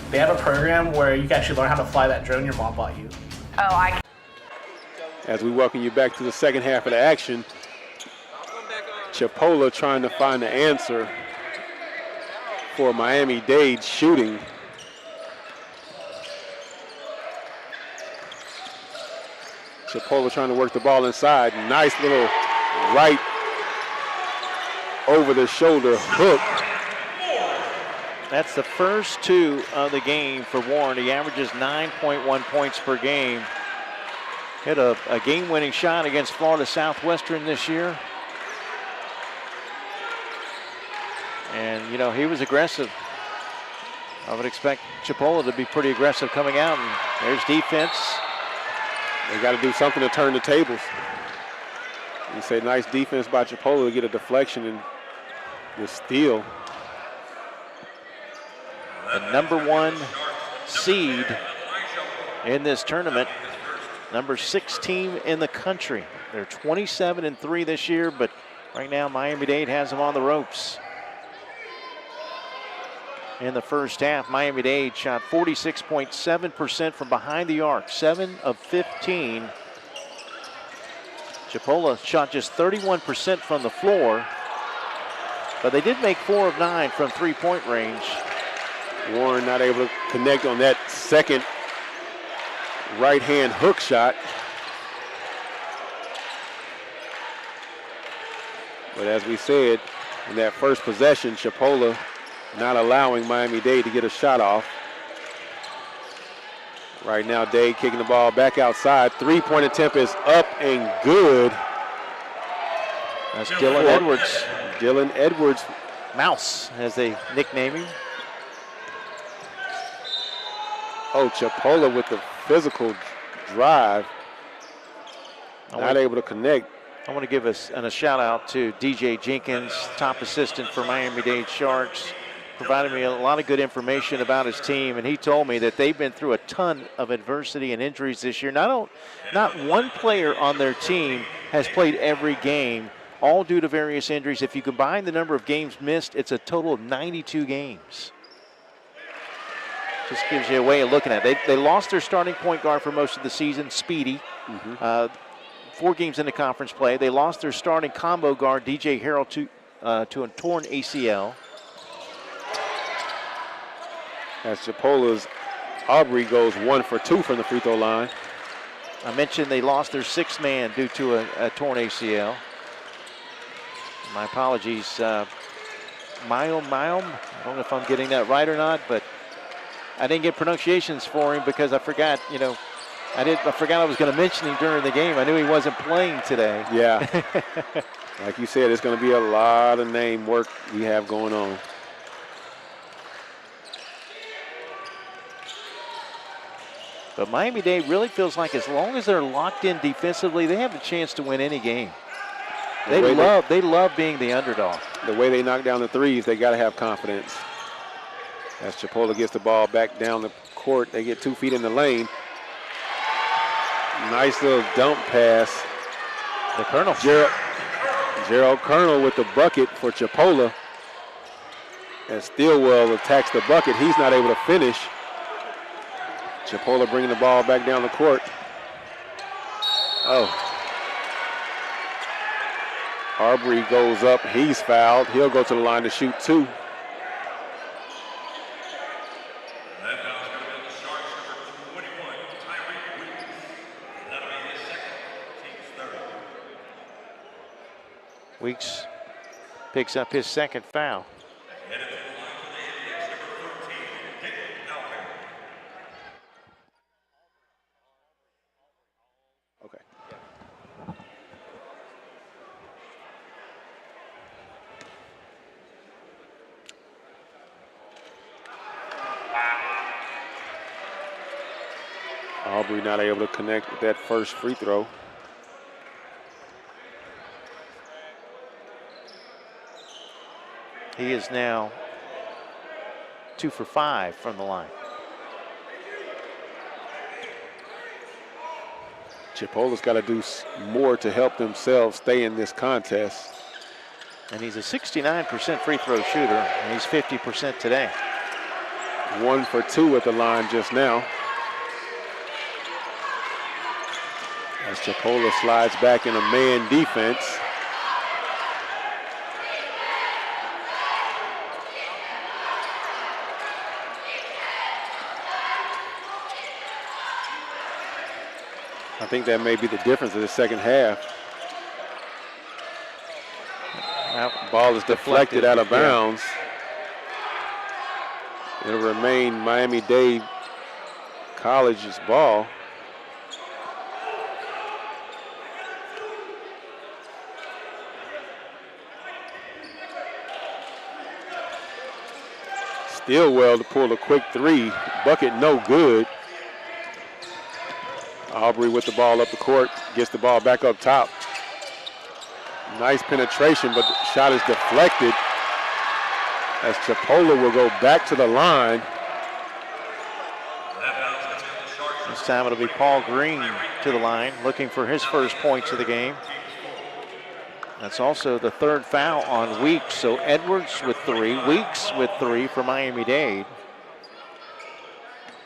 They have a program where you can actually learn how to fly that drone your mom bought you. Oh, As we welcome you back to the second half of the action, Chipola trying to find the answer for Miami-Dade shooting. Chipola trying to work the ball inside. Nice little right over the shoulder hook. That's the first 2 of the game for Warren. He averages 9.1 points per game. Hit a game-winning shot against Florida Southwestern this year. And, you know, he was aggressive. I would expect Chipola to be pretty aggressive coming out. And there's defense. They got to do something to turn the tables. You say nice defense by Chipola to get a deflection and the steal. The #1 seed in this tournament. Number 6 team in the country. They're 27-3 this year, but right now Miami-Dade has them on the ropes. In the first half, Miami-Dade shot 46.7% from behind the arc, 7 of 15. Chipola shot just 31% from the floor, but they did make 4 of 9 from three-point range. Warren not able to connect on that second right-hand hook shot. But as we said, in that first possession, Chipola not allowing Miami-Dade to get a shot off. Right now, Dade kicking the ball back outside. Three-point attempt is up and good. That's Dylan Edwards. Dylan Edwards. Mouse, as they nickname him. Oh, Chipola with the physical drive. Not able to connect. I want to give a shout out to DJ Jenkins, top assistant for Miami-Dade Sharks. Provided me a lot of good information about his team, and he told me that they've been through a ton of adversity and injuries this year. Not one player on their team has played every game, all due to various injuries. If you combine the number of games missed, it's a total of 92 games. Just gives you a way of looking at it. They lost their starting point guard for most of the season, Speedy. 4 games into conference play. They lost their starting combo guard, DJ Harrell, to a torn ACL. As Chipola's Aubrey goes 1 for 2 from the free throw line. I mentioned they lost their 6th man due to a torn ACL. My apologies. Mayom. I don't know if I'm getting that right or not, but I didn't get pronunciations for him because I forgot, I forgot I was going to mention him during the game. I knew he wasn't playing today. Yeah. Like you said, it's going to be a lot of name work we have going on. But Miami-Dade really feels like as long as they're locked in defensively, they have a chance to win any game. They love being the underdog. The way they knock down the threes, they got to have confidence. As Chipola gets the ball back down the court, they get 2 feet in the lane. Nice little dump pass. The Colonel. Gerald Colonel with the bucket for Chipola. As Stillwell attacks the bucket, he's not able to finish. Chipola bringing the ball back down the court. Oh. Aubrey goes up, he's fouled. He'll go to the line to shoot 2. Weeks picks up his 2nd foul. Okay. Aubrey not able to connect with that first free throw. He is now 2 for 5 from the line. Chipola's got to do more to help themselves stay in this contest. And he's a 69% free throw shooter, and he's 50% today. 1 for 2 at the line just now. As Chipola slides back in a man defense. I think that may be the difference in the second half. Ball is deflected out of bounds. It'll remain Miami-Dade College's ball. Stillwell to pull a quick three. Bucket no good. Aubrey with the ball up the court, gets the ball back up top. Nice penetration, but the shot is deflected as Chipola will go back to the line. This time it'll be Paul Green to the line, looking for his first points of the game. That's also the third foul on Weeks, so Edwards with 3, Weeks with 3 for Miami-Dade.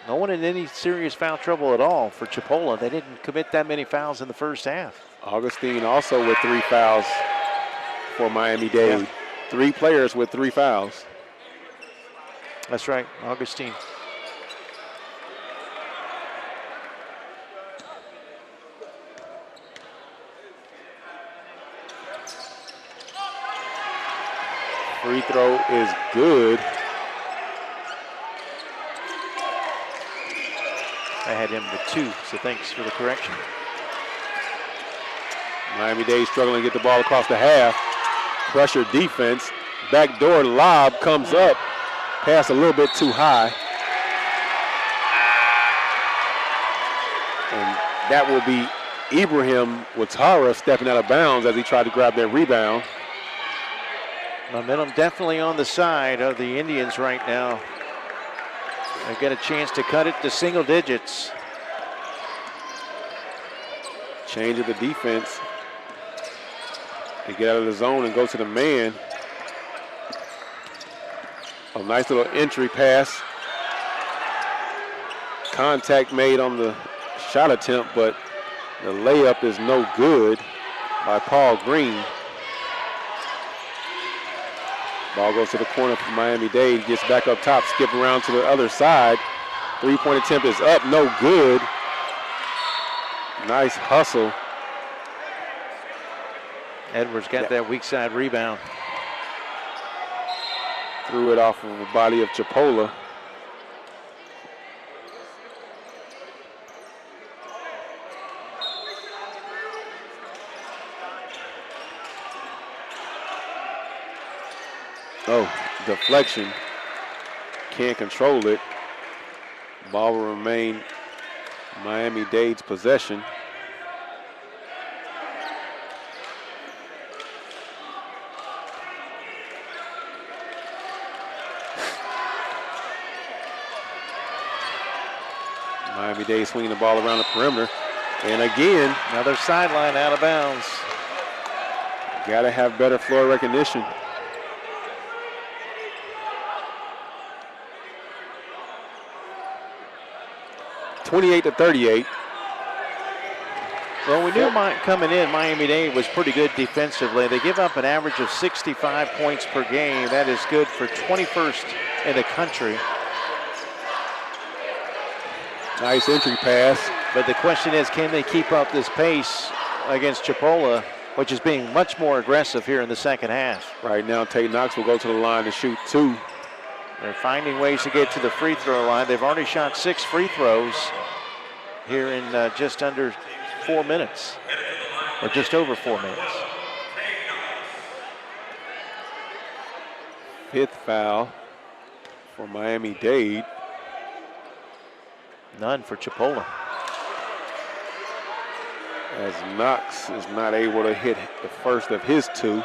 No one in any serious foul trouble at all for Chipola. They didn't commit that many fouls in the first half. Augustine also with 3 fouls for Miami-Dade. 3 players with 3 fouls. That's right, Augustine. Free throw is good. I had him with 2, so thanks for the correction. Miami-Dade struggling to get the ball across the half. Pressure defense. Backdoor lob comes up. Pass a little bit too high. And that will be Ibrahim Ouattara stepping out of bounds as he tried to grab that rebound. Momentum definitely on the side of the Indians right now. They get a chance to cut it to single digits. Change of the defense. They get out of the zone and go to the man. A nice little entry pass. Contact made on the shot attempt, but the layup is no good by Paul Green. Ball goes to the corner for Miami-Dade, gets back up top, skip around to the other side. 3-point attempt is up, no good. Nice hustle. Edwards got that weak side rebound. Threw it off of the body of Chipola. Oh, deflection. Can't control it. Ball will remain Miami-Dade's possession. Miami-Dade swinging the ball around the perimeter. And again, another sideline out of bounds. Got to have better floor recognition. (28-38). Well, we knew coming in, Miami-Dade was pretty good defensively. They give up an average of 65 points per game. That is good for 21st in the country. Nice entry pass. But the question is, can they keep up this pace against Chipola, which is being much more aggressive here in the second half? Right now, Tate Knox will go to the line to shoot 2. They're finding ways to get to the free throw line. They've already shot 6 free throws here in just under 4 minutes, or just over 4 minutes. 5th foul for Miami-Dade. None for Chipola. As Knox is not able to hit the first of his 2.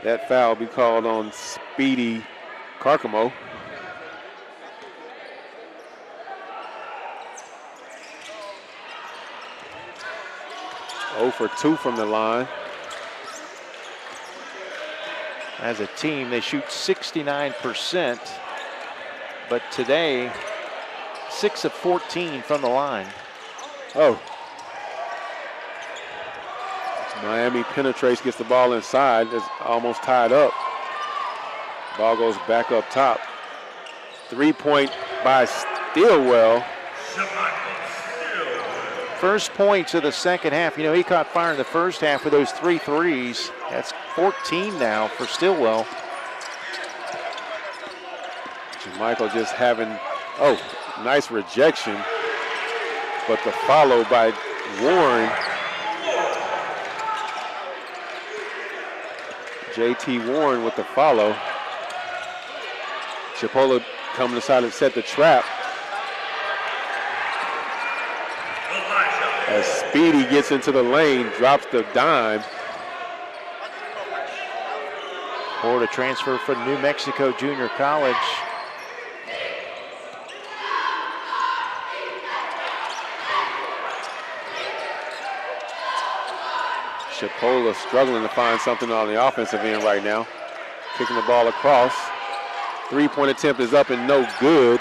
That foul will be called on Speedy Carcamo. 0 for 2 from the line. As a team, they shoot 69%, but today, 6 of 14 from the line. Oh. Miami penetrates, gets the ball inside. It's almost tied up. Ball goes back up top. 3-point by Stillwell. First points of the second half. You know, he caught fire in the first half with those 3 threes. That's 14 now for Stillwell. Michael just having, nice rejection. But the follow by Warren. JT Warren with the follow. Chipola coming inside and set the trap. As Speedy gets into the lane, drops the dime. Or to transfer from New Mexico Junior College. Chipola struggling to find something on the offensive end right now. Kicking the ball across. 3-point attempt is up and no good.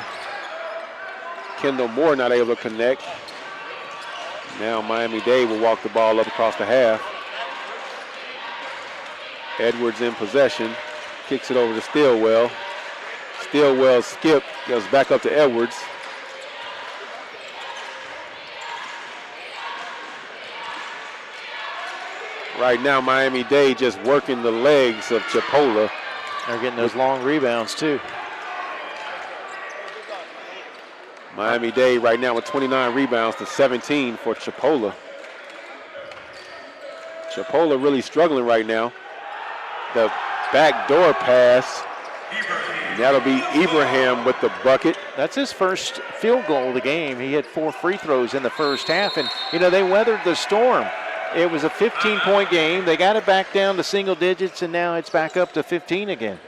Kendall Moore not able to connect. Now Miami-Dade will walk the ball up across the half. Edwards in possession. Kicks it over to Stillwell. Stillwell skip, goes back up to Edwards. Right now, Miami-Dade just working the legs of Chipola. They're getting those long rebounds too. Miami-Dade right now with 29 rebounds to 17 for Chipola. Chipola really struggling right now. The backdoor pass. That'll be Ibrahim with the bucket. That's his first field goal of the game. He had 4 free throws in the first half, and you know, they weathered the storm. It was a 15-point game. They got it back down to single digits, and now it's back up to 15 again.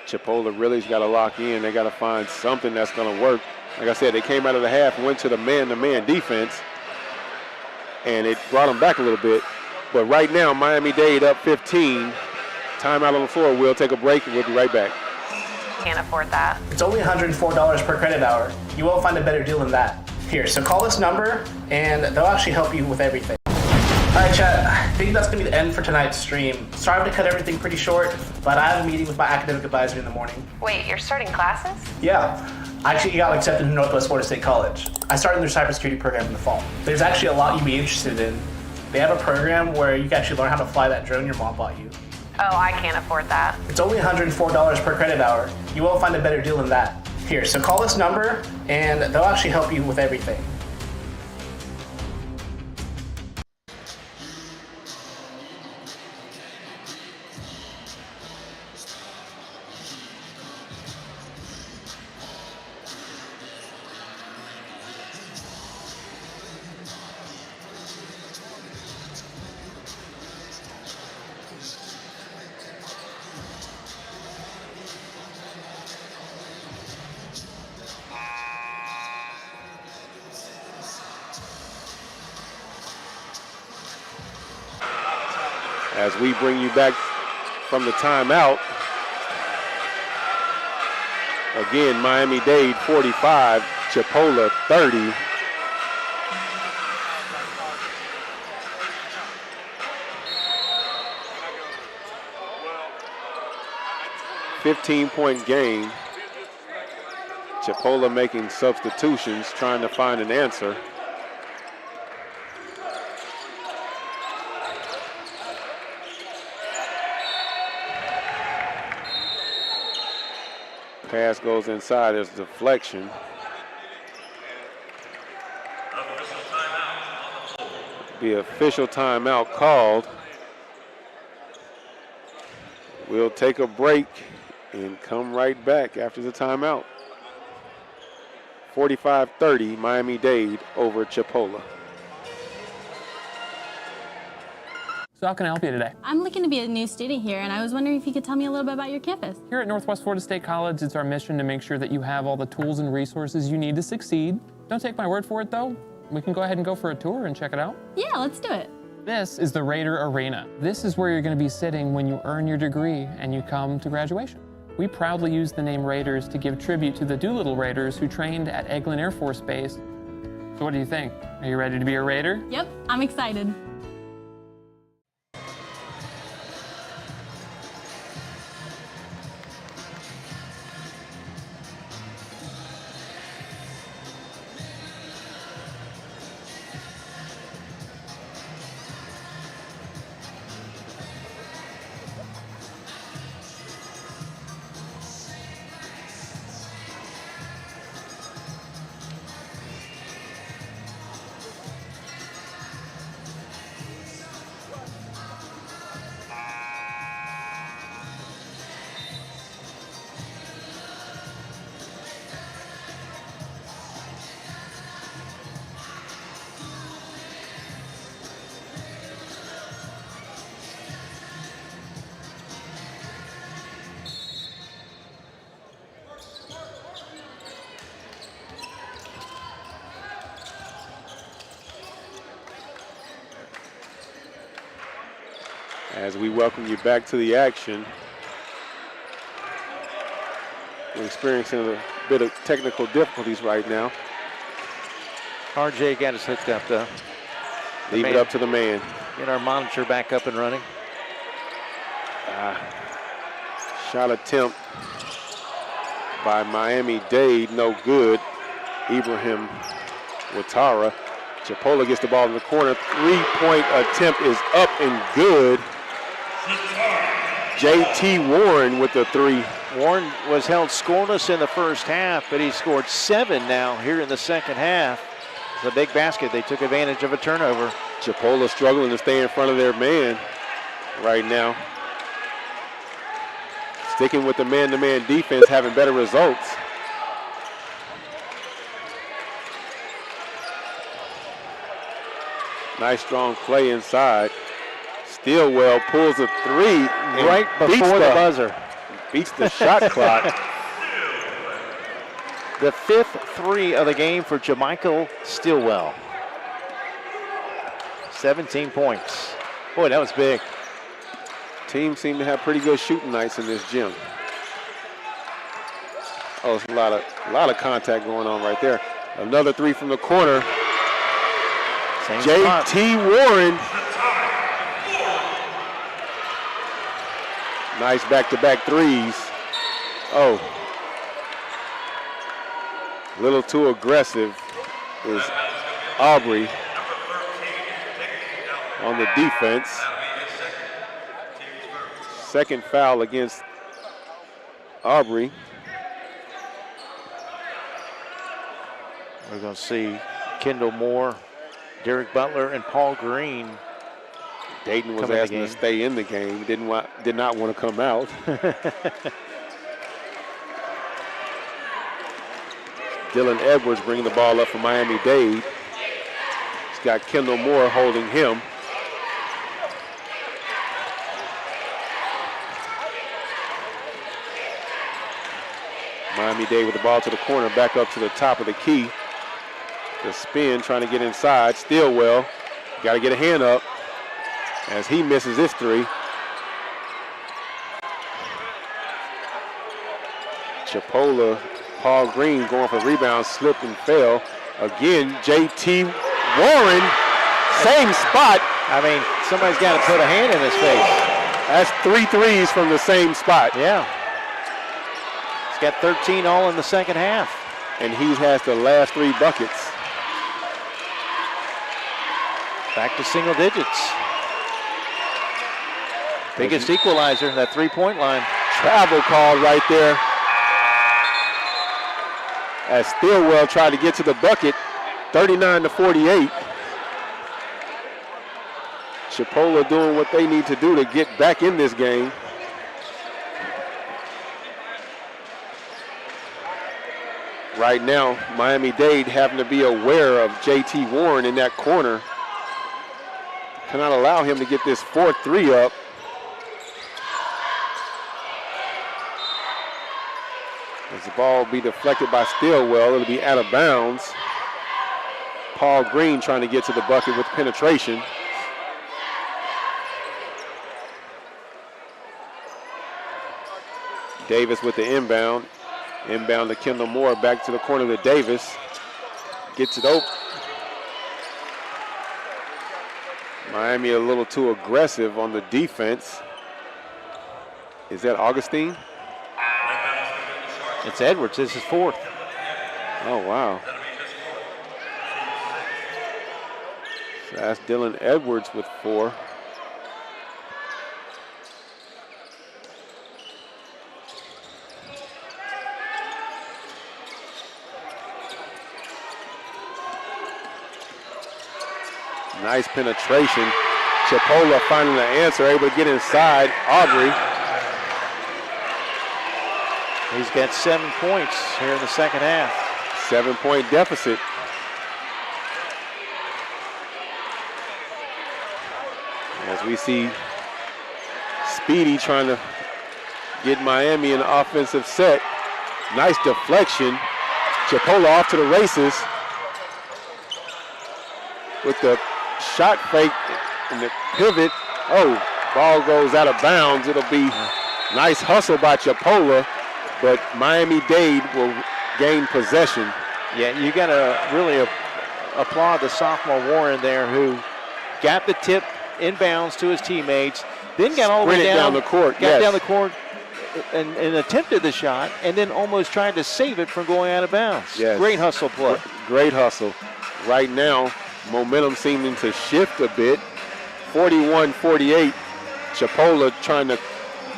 Chipola really's got to lock in. They got to find something that's going to work. Like I said, they came out of the half and went to the man-to-man defense, and it brought them back a little bit. But right now, Miami-Dade up 15. Timeout on the floor. We'll take a break, and we'll be right back. Can't afford that. It's only $104 per credit hour. You won't find a better deal than that. Here, so call this number, and they'll actually help you with everything. All right, chat, I think that's gonna be the end for tonight's stream. Sorry to cut everything pretty short, but I have a meeting with my academic advisor in the morning. Wait, you're starting classes? Yeah, I actually got accepted to Northwest Florida State College. I started their cybersecurity program in the fall. There's actually a lot you'd be interested in. They have a program where you can actually learn how to fly that drone your mom bought you. Oh, I can't afford that. It's only $104 per credit hour. You won't find a better deal than that. Here, so call this number, and they'll actually help you with everything. As we bring you back from the timeout. Again, Miami-Dade 45, Chipola 30. $15-point game. Chipola making substitutions, trying to find an answer. Pass goes inside, there's deflection. The official timeout called. We'll take a break and come right back after the timeout. 45-30, Miami-Dade over Chipola. So how can I help you today? I'm looking to be a new student here, and I was wondering if you could tell me a little bit about your campus. Here at Northwest Florida State College, it's our mission to make sure that you have all the tools and resources you need to succeed. Don't take my word for it, though. we can go ahead and go for a tour and check it out. Yeah, let's do it. This is the Raider Arena. This is where you're going to be sitting when you earn your degree and you come to graduation. We proudly use the name Raiders to give tribute to the Doolittle Raiders who trained at Eglin Air Force Base. So what do you think? Are you ready to be a Raider? Yep, I'm excited. As we welcome you back to the action, we're experiencing a bit of technical difficulties right now. RJ got us hooked up though. Leave it up to the man. Get our monitor back up and running. Shot attempt by Miami-Dade, no good. Ibrahim Ouattara. Chipola gets the ball in the corner. Three-point attempt is up and good. J.T. Warren with the three. Warren was held scoreless in the first half, but he scored 7 now here in the second half. It's a big basket. They took advantage of a turnover. Chipola struggling to stay in front of their man right now. Sticking with the man-to-man defense, having better results. Nice strong play inside. Stillwell pulls a three Right before the buzzer. Beats the shot clock. The 5th three of the game for Jamichael Stillwell. 17 points. Boy, that was big. Teams seem to have pretty good shooting nights in this gym. Oh, it's a lot of contact going on right there. Another three from the corner. J.T. Warren. Nice back-to-back threes. Oh. A little too aggressive is Aubrey on the defense. Second foul against Aubrey. We're going to see Kendall Moore, Derek Butler, and Paul Green. Dayton was asking to stay in the game. Did not want to come out. Dylan Edwards bringing the ball up for Miami-Dade. He's got Kendall Moore holding him. Miami-Dade with the ball to the corner, back up to the top of the key. The spin, trying to get inside. Stillwell, got to get a hand up as he misses his three. Chipola, Paul Green going for rebound, slipped and fell. Again, J.T. Warren, same spot. I mean, somebody's got to put a hand in his face. That's 3 threes from the same spot. Yeah. He's got 13 all in the second half. And he has the last 3 buckets. Back to single digits. Biggest equalizer in that three-point line. Travel call right there. As Stillwell tried to get to the bucket, 39-48. Chipola doing what they need to do to get back in this game. Right now, Miami-Dade having to be aware of J.T. Warren in that corner. Cannot allow him to get this 4th three up. As the ball will be deflected by Stillwell, it'll be out of bounds. Paul Green trying to get to the bucket with penetration. Davis with the inbound. Inbound to Kendall Moore, back to the corner to Davis. Gets it open. Miami a little too aggressive on the defense. Is that Augustine? It's Edwards. This is fourth. Oh, wow. So that's Dylan Edwards with 4. Nice penetration. Chipola finding the answer, able to get inside. Aubrey. He's got 7 points here in the second half. 7-point deficit. As we see Speedy trying to get Miami in the offensive set. Nice deflection. Chipola off to the races with the shot fake and the pivot. Oh, ball goes out of bounds. It'll be nice hustle by Chipola, but Miami-Dade will gain possession. Yeah, you got to really applaud the sophomore Warren there, who got the tip inbounds to his teammates, then got all the way down the court. Got down the court and attempted the shot, and then almost tried to save it from going out of bounds. Yes. Great hustle play. Great hustle. Right now, momentum seeming to shift a bit. 41-48. Chipola trying to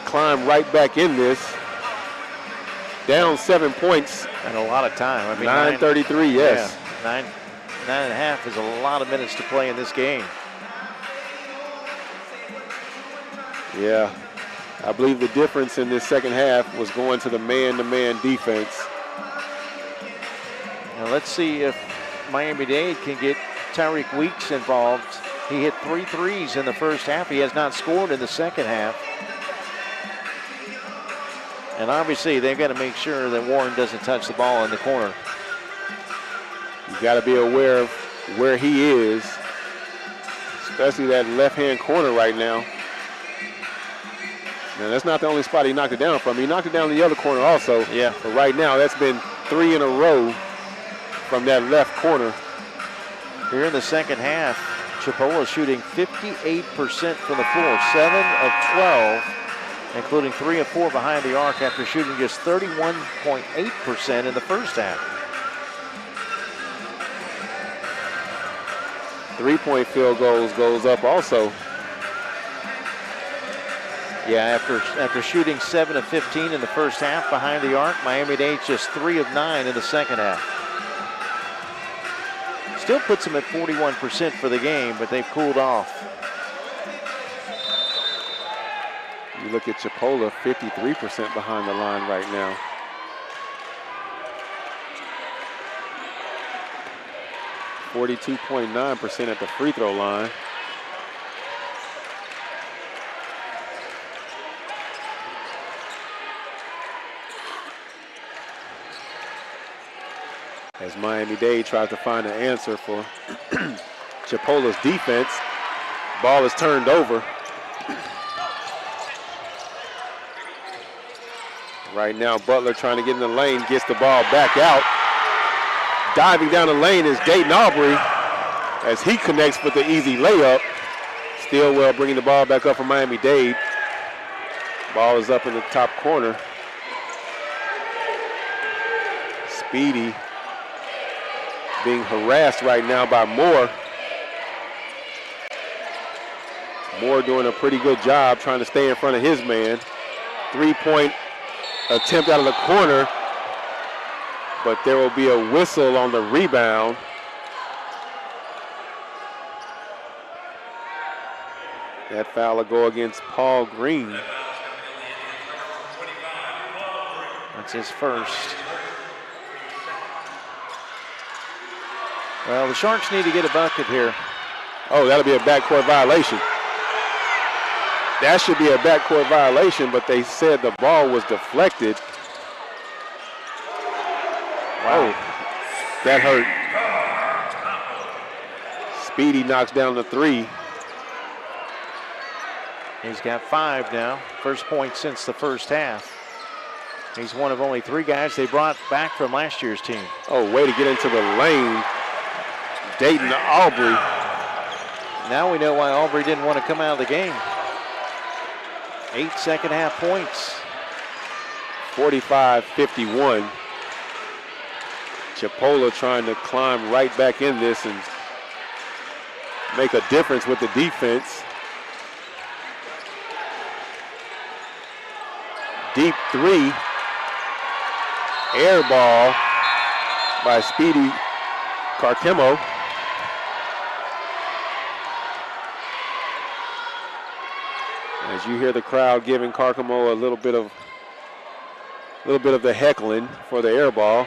climb right back in this. Down 7 points. And a lot of time. I mean, 9:33, yes. Yeah, 9.5 is a lot of minutes to play in this game. Yeah, I believe the difference in this second half was going to the man-to-man defense. Now let's see if Miami-Dade can get Tyreek Weeks involved. He hit 3 threes in the first half. He has not scored in the second half. And obviously they've got to make sure that Warren doesn't touch the ball in the corner. You got to be aware of where he is, especially that left-hand corner right now. Now, that's not the only spot he knocked it down from. He knocked it down in the other corner also. Yeah. But right now, that's been 3 in a row from that left corner. Here in the second half, Chipola shooting 58% from the floor, 7 of 12, including 3 of 4 behind the arc after shooting just 31.8% in the first half. 3-point field goes up also. Yeah, after shooting 7 of 15 in the first half behind the arc, Miami-Dade's just 3 of 9 in the second half. Still puts them at 41% for the game, but they've cooled off. You look at Chipola, 53% behind the line right now. .9% at the free throw line. As Miami-Dade tries to find an answer for Chipola's defense. Ball is turned over. Right now, Butler trying to get in the lane, gets the ball back out. Diving down the lane is Dayton Aubrey as he connects with the easy layup. Stillwell bringing the ball back up for Miami-Dade. Ball is up in the top corner. Speedy being harassed right now by Moore. Moore doing a pretty good job trying to stay in front of his man. 3-point attempt out of the corner, but there will be a whistle on the rebound. That foul will go against Paul Green. That's his first. Well, the Sharks need to get a bucket here. Oh, that'll be a backcourt violation. That should be a backcourt violation, but they said the ball was deflected. Wow. Oh, that hurt. Speedy knocks down the 3. He's got 5 now. First point since the first half. He's one of only 3 guys they brought back from last year's team. Oh, way to get into the lane. Dayton to Aubrey. Now we know why Aubrey didn't want to come out of the game. 8 second half points. 45-51. Chipola trying to climb right back in this and make a difference with the defense. Deep 3. Air ball by Speedy Carchemo. As you hear the crowd giving Carchemo a little bit of the heckling for the air ball.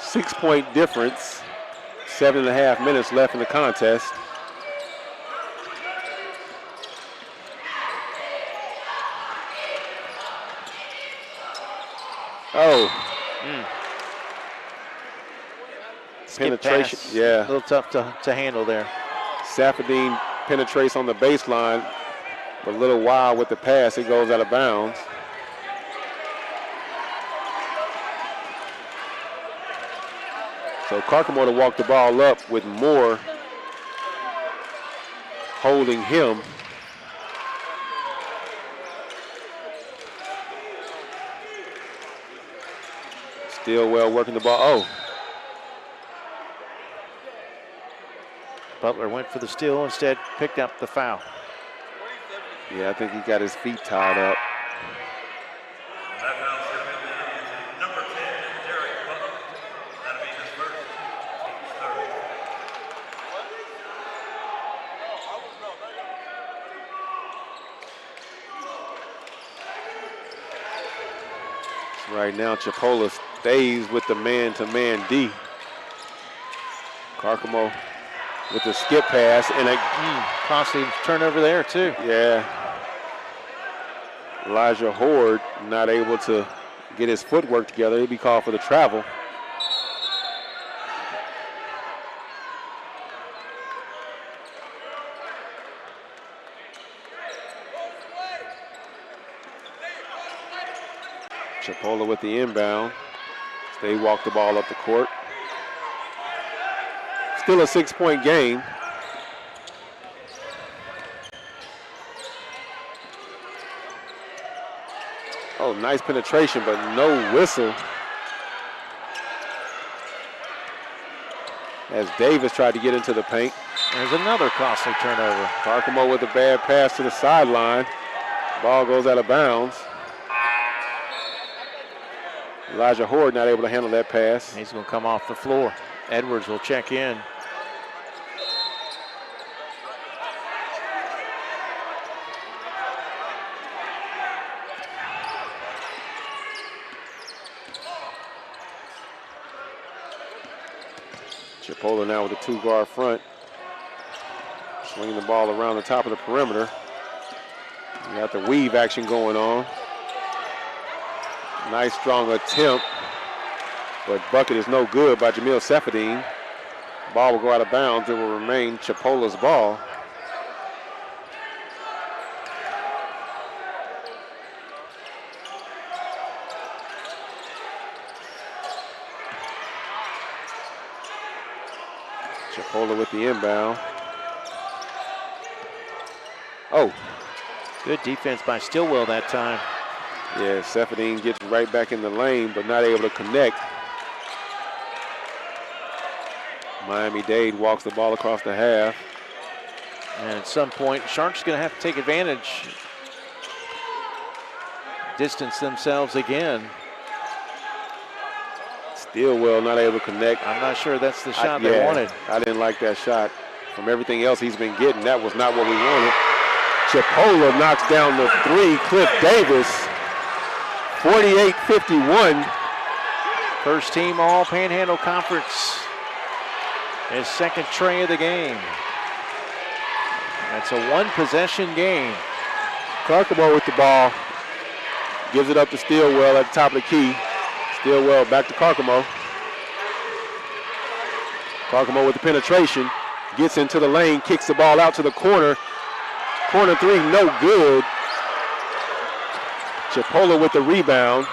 Six-point difference, 7.5 minutes left in the contest. Oh. Penetration, yeah. A little tough to handle there. Safadine penetrates on the baseline, but a little wild with the pass. It goes out of bounds. So Carchemo to walk the ball up with Moore holding him. Stillwell working the ball. Oh. Butler went for the steal, instead picked up the foul. Yeah, I think he got his feet tied up. Right now, Chipola stays with the man-to-man D. Carchemo with the skip pass and a costly turnover there too. Yeah. Elijah Horde not able to get his footwork together. He'll be called for the travel. Chipola with the inbound. They walk the ball up the court. Still a 6-point game. Oh, nice penetration, but no whistle. As Davis tried to get into the paint. There's another costly turnover. Carchemo with a bad pass to the sideline. Ball goes out of bounds. Elijah Horde not able to handle that pass. He's going to come off the floor. Edwards will check in. Chipola now with a 2-guard front. Swinging the ball around the top of the perimeter. You got the weave action going on. Nice strong attempt, but bucket is no good by Jamil Safadine. Ball will go out of bounds. It will remain Chipola's ball. Chipola with the inbound. Oh. Good defense by Stillwell that time. Yeah, Safadine gets right back in the lane, but not able to connect. Miami-Dade walks the ball across the half. And at some point, Sharks going to have to take advantage. Distance themselves again. Stillwell not able to connect. I'm not sure that's the shot they wanted. I didn't like that shot. From everything else he's been getting, that was not what we wanted. Chipola knocks down the 3. Cliff Davis, 48-51. First team All Panhandle Conference. His second tray of the game. That's a one-possession game. Clarkamo with the ball. Gives it up to Stillwell at the top of the key. Stillwell back to Clarkamo. Clarkamo with the penetration. Gets into the lane, kicks the ball out to the corner. Corner three, no good. Chipola with the rebound.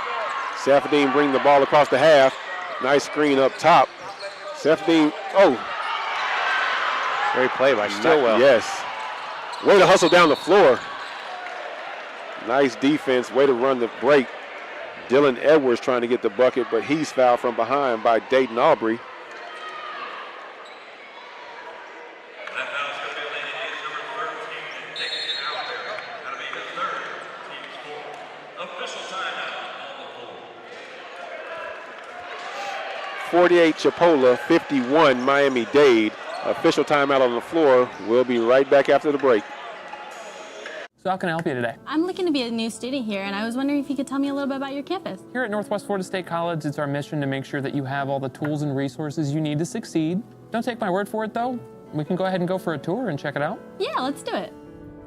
Safadine bring the ball across the half. Nice screen up top. Safadine, Great play by Stillwell. Yes. Way to hustle down the floor. Nice defense, way to run the break. Dylan Edwards trying to get the bucket, but he's fouled from behind by Dayton Aubrey. That foul's going to be laid against number 13, and taking it out there. That'll be the third team score. Official timeout on the floor. 48 Chipola, 51 Miami-Dade. Official timeout on the floor. We'll be right back after the break. So how can I help you today? I'm looking to be a new student here, and I was wondering if you could tell me a little bit about your campus. Here at Northwest Florida State College, it's our mission to make sure that you have all the tools and resources you need to succeed. Don't take my word for it, though. We can go ahead and go for a tour and check it out. Yeah, let's do it.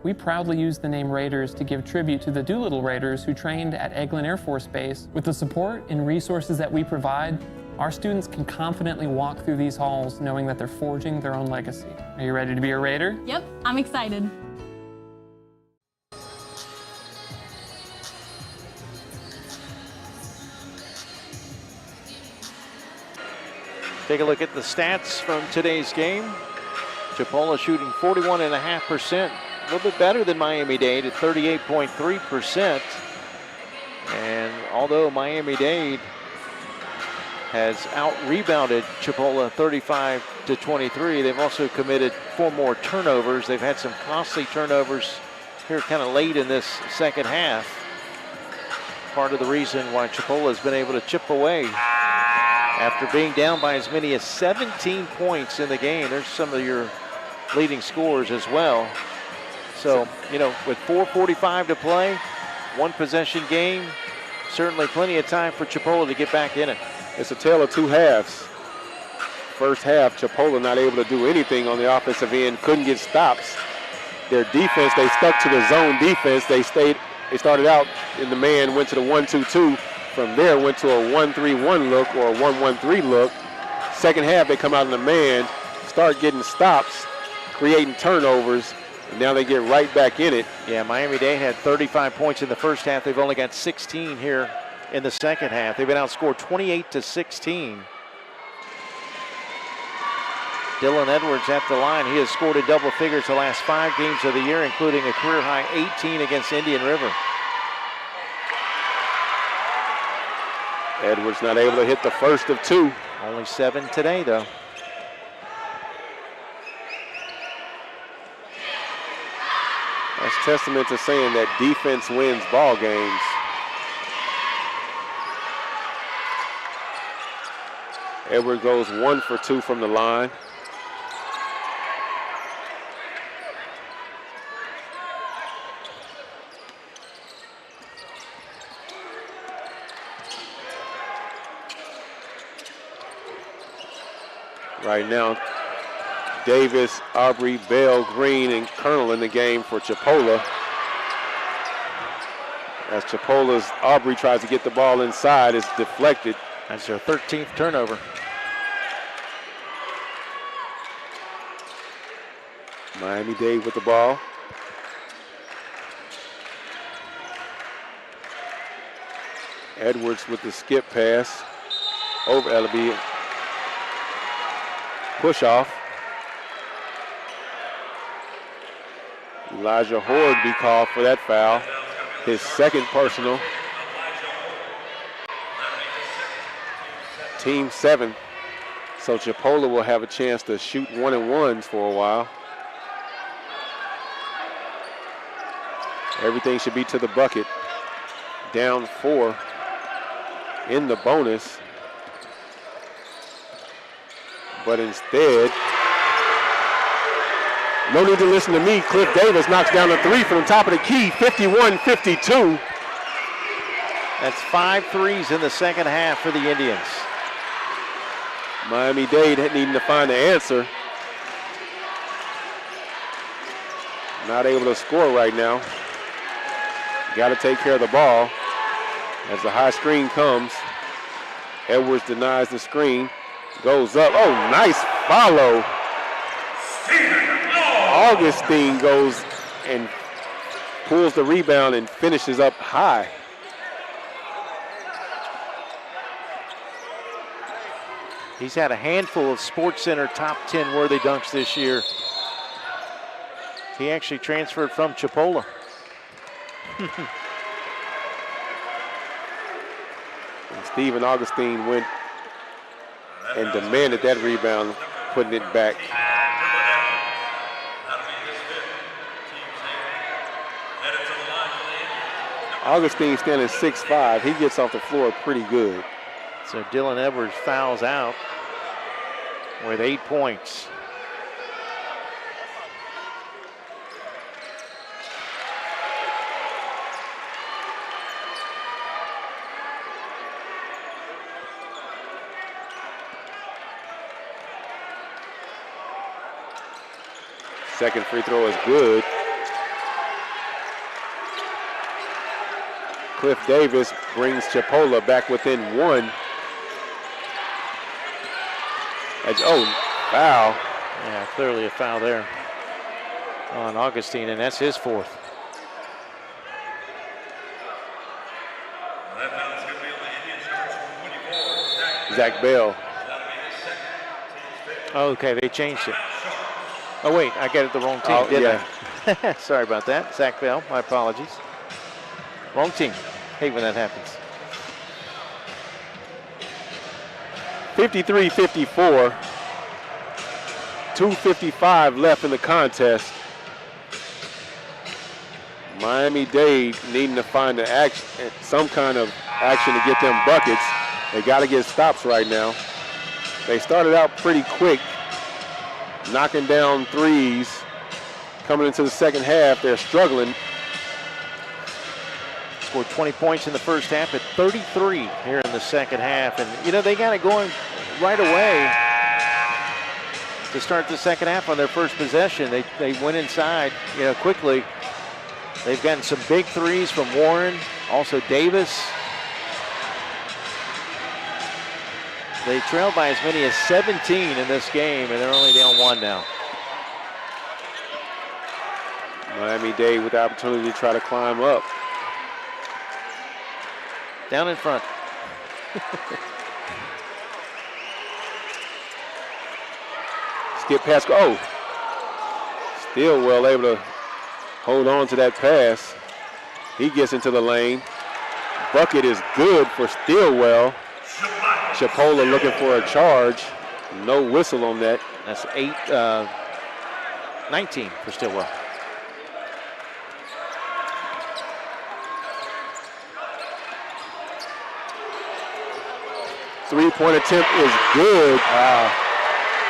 We proudly use the name Raiders to give tribute to the Doolittle Raiders who trained at Eglin Air Force Base. With the support and resources that we provide, our students can confidently walk through these halls knowing that they're forging their own legacy. Are you ready to be a Raider? Yep, I'm excited. Take a look at the stats from today's game. Chipola shooting 41.5%, a little bit better than Miami-Dade at 38.3%. And although Miami-Dade has out-rebounded Chipola 35-23, they've also committed 4 more turnovers. They've had some costly turnovers here kind of late in this second half. Part of the reason why Chipola has been able to chip away after being down by as many as 17 points in the game. There's some of your leading scorers as well. So, with 4:45 to play, one possession game, certainly plenty of time for Chipola to get back in it. It's a tale of two halves. First half, Chipola not able to do anything on the offensive end, couldn't get stops. Their defense, they stuck to the zone defense. They started out in the man, went to the 1-2-2. From there, went to a 1-3-1 look or a 1-1-3 look. Second half, they come out in the man, start getting stops, creating turnovers, and now they get right back in it. Yeah, Miami-Dade had 35 points in the first half. They've only got 16 here in the second half. They've been outscored 28-16. Dylan Edwards at the line. He has scored in double figures the last 5 games of the year, including a career-high 18 against Indian River. Edwards not able to hit the first of 2. Only 7 today, though. That's testament to saying that defense wins ball games. Edwards goes 1 for 2 from the line. Right now, Davis, Aubrey, Bell, Green, and Colonel in the game for Chipola. As Chipola's Aubrey tries to get the ball inside, it's deflected. That's their 13th turnover. Miami-Dade with the ball. Edwards with the skip pass over Ellaby. Push off. Elijah Horde be called for that foul. His second personal. Team 7. So Chipola will have a chance to shoot 1-and-1s for a while. Everything should be to the bucket. Down 4 in the bonus. But instead, no need to listen to me. Cliff Davis knocks down a 3 from the top of the key, 51-52. That's 5 threes in the second half for the Indians. Miami-Dade needing to find the answer. not able to score right now. Got to take care of the ball as the high screen comes. Edwards denies the screen, goes up. Oh, nice follow. Augustine goes and pulls the rebound and finishes up high. He's had a handful of Sports Center top 10 worthy dunks this year. He actually transferred from Chipola. And Stephen Augustine went and demanded that rebound, putting it back. Augustine standing 6'5". He gets off the floor pretty good. So Dylan Edwards fouls out with 8 points. Second free throw is good. Cliff Davis brings Chipola back within 1. Foul. Yeah, clearly a foul there on Augustine, and that's his 4th. Zach Bell. Okay, they changed it. Oh, wait, I got it the wrong team, Oh, didn't I? Sorry about that. Zach Bell, my apologies. Wrong team. Hate when that happens. 53-54. 2:55 left in the contest. Miami-Dade needing to find some kind of action to get them buckets. They got to get stops right now. They started out pretty quick, knocking down threes. Coming into the second half, they're struggling. Scored 20 points in the first half at 33 here in the second half. And, you know, they got it going right away to start the second half on their first possession. They went inside, quickly. They've gotten some big threes from Warren, also Davis. They trailed by as many as 17 in this game, and they're only down 1 now. Miami-Dade with the opportunity to try to climb up. Down in front. Skip pass. Oh, Stillwell able to hold on to that pass. He gets into the lane. Bucket is good for Stillwell. Chipola looking for a charge. No whistle on that. That's 19 for Stillwell. Three-point attempt is good.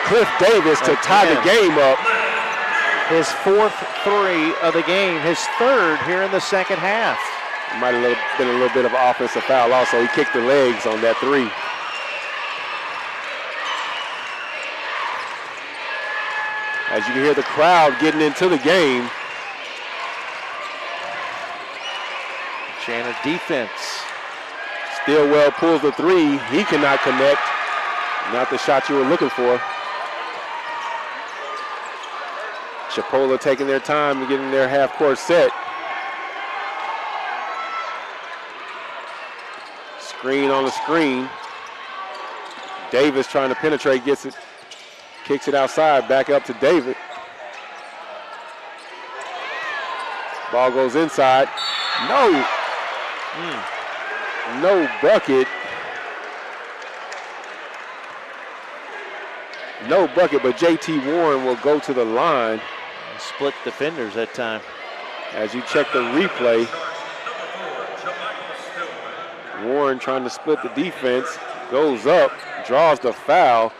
Cliff Davis to tie the game up. His 4th 3 of the game, his 3rd here in the second half. Might have been a little bit of an offensive foul also. He kicked the legs on that 3. As you can hear the crowd getting into the game. Chandler defense. Stillwell pulls the 3. He cannot connect. Not the shot you were looking for. Chipola taking their time to get in their half-court set. Screen on the screen. Davis trying to penetrate, gets it, kicks it outside, back up to David. Ball goes inside. No. No bucket. No bucket, but JT Warren will go to the line. Split defenders that time. As you check the replay, Warren trying to split the defense, goes up, draws the foul.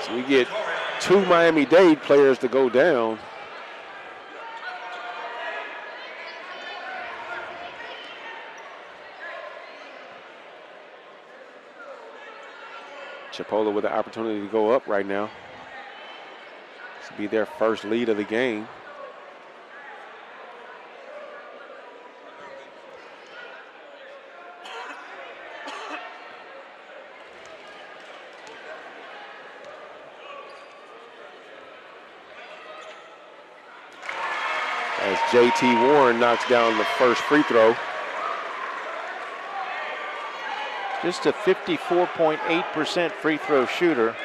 So we get 2 Miami-Dade players to go down. Chipola with the opportunity to go up right now. This will be their first lead of the game. As J.T. Warren knocks down the first free throw. Just a 54.8% free throw shooter.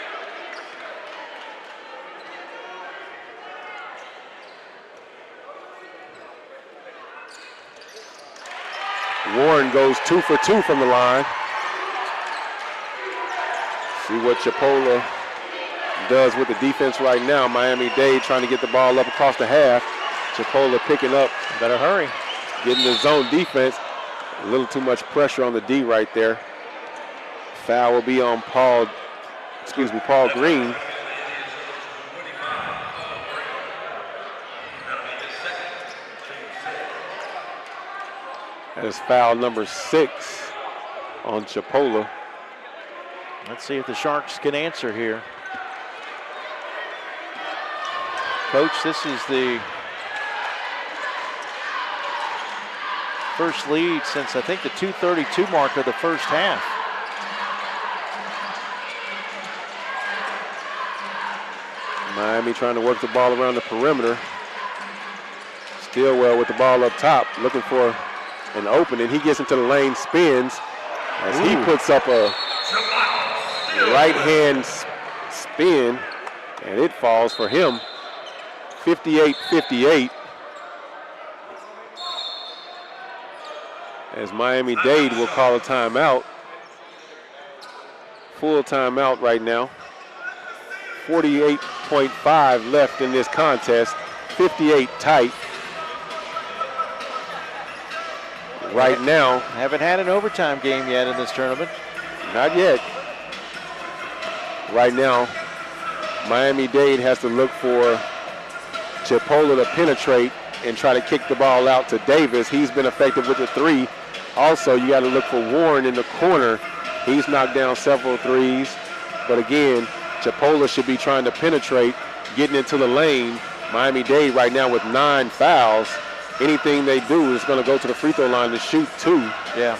Warren goes 2 for 2 from the line. See what Chipola does with the defense right now. Miami-Dade trying to get the ball up across the half. Chipola picking up. Better hurry. Getting the zone defense. A little too much pressure on the D right there. Foul will be on Paul Green. That is foul number 6 on Chipola. Let's see if the Sharks can answer here. Coach, this is the first lead since I think the 2:32 mark of the first half. Miami trying to work the ball around the perimeter. Stillwell with the ball up top, looking for an opening. He gets into the lane, spins, as he puts up a right-hand spin, and it falls for him. 58-58. As Miami-Dade will call a timeout. Full timeout right now. 48.5 left in this contest. 58 tight. Right now. Haven't had an overtime game yet in this tournament. Not yet. Right now, Miami-Dade has to look for Chipola to penetrate and try to kick the ball out to Davis. He's been effective with the 3. Also, you got to look for Warren in the corner. He's knocked down several threes. But again, Chipola should be trying to penetrate, getting into the lane. Miami-Dade right now with 9 fouls. Anything they do is going to go to the free throw line to shoot 2. Yeah.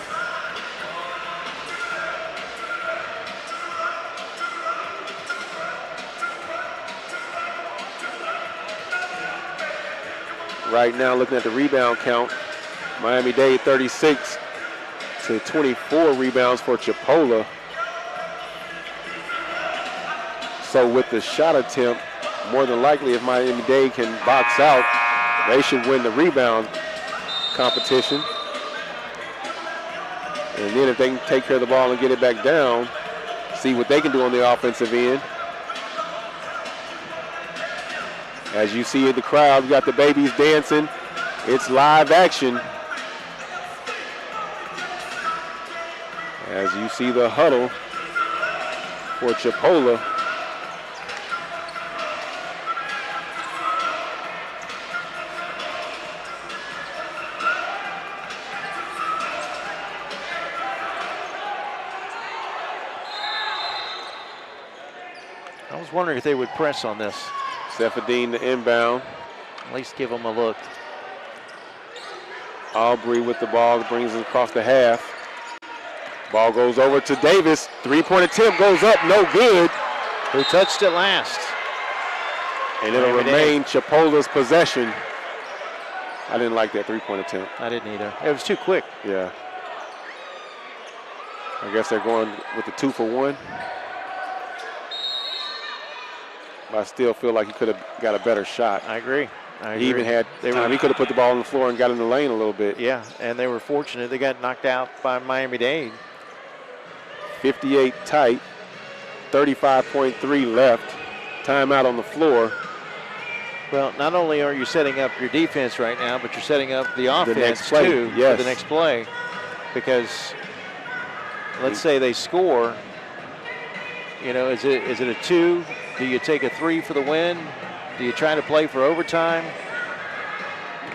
Right now, looking at the rebound count, Miami-Dade 36 to 24 rebounds for Chipola. So with the shot attempt, more than likely if Miami-Dade can box out, they should win the rebound competition. And then if they can take care of the ball and get it back down, see what they can do on the offensive end. As you see in the crowd, we got the babies dancing. It's live action. As you see the huddle for Chipola. I was wondering if they would press on this. Sefadine the inbound. At least give them a look. Aubrey with the ball, brings it across the half. Ball goes over to Davis. 3-point attempt goes up, no good. Who touched it last? And it'll remain Chipola's possession. I didn't like that 3-point attempt. I didn't either. It was too quick. Yeah. I guess they're going with the 2 for 1. But I still feel like he could have got a better shot. I agree. He even had time. He could have put the ball on the floor and got in the lane a little bit. Yeah, and they were fortunate. They got knocked out by Miami-Dade. 58 tight, 35.3 left. Timeout on the floor. Well, not only are you setting up your defense right now, but you're setting up the offense next play, too yes. for the next play. Because let's say they score, you know, is it a 2? Do you take a 3 for the win? Do you try to play for overtime?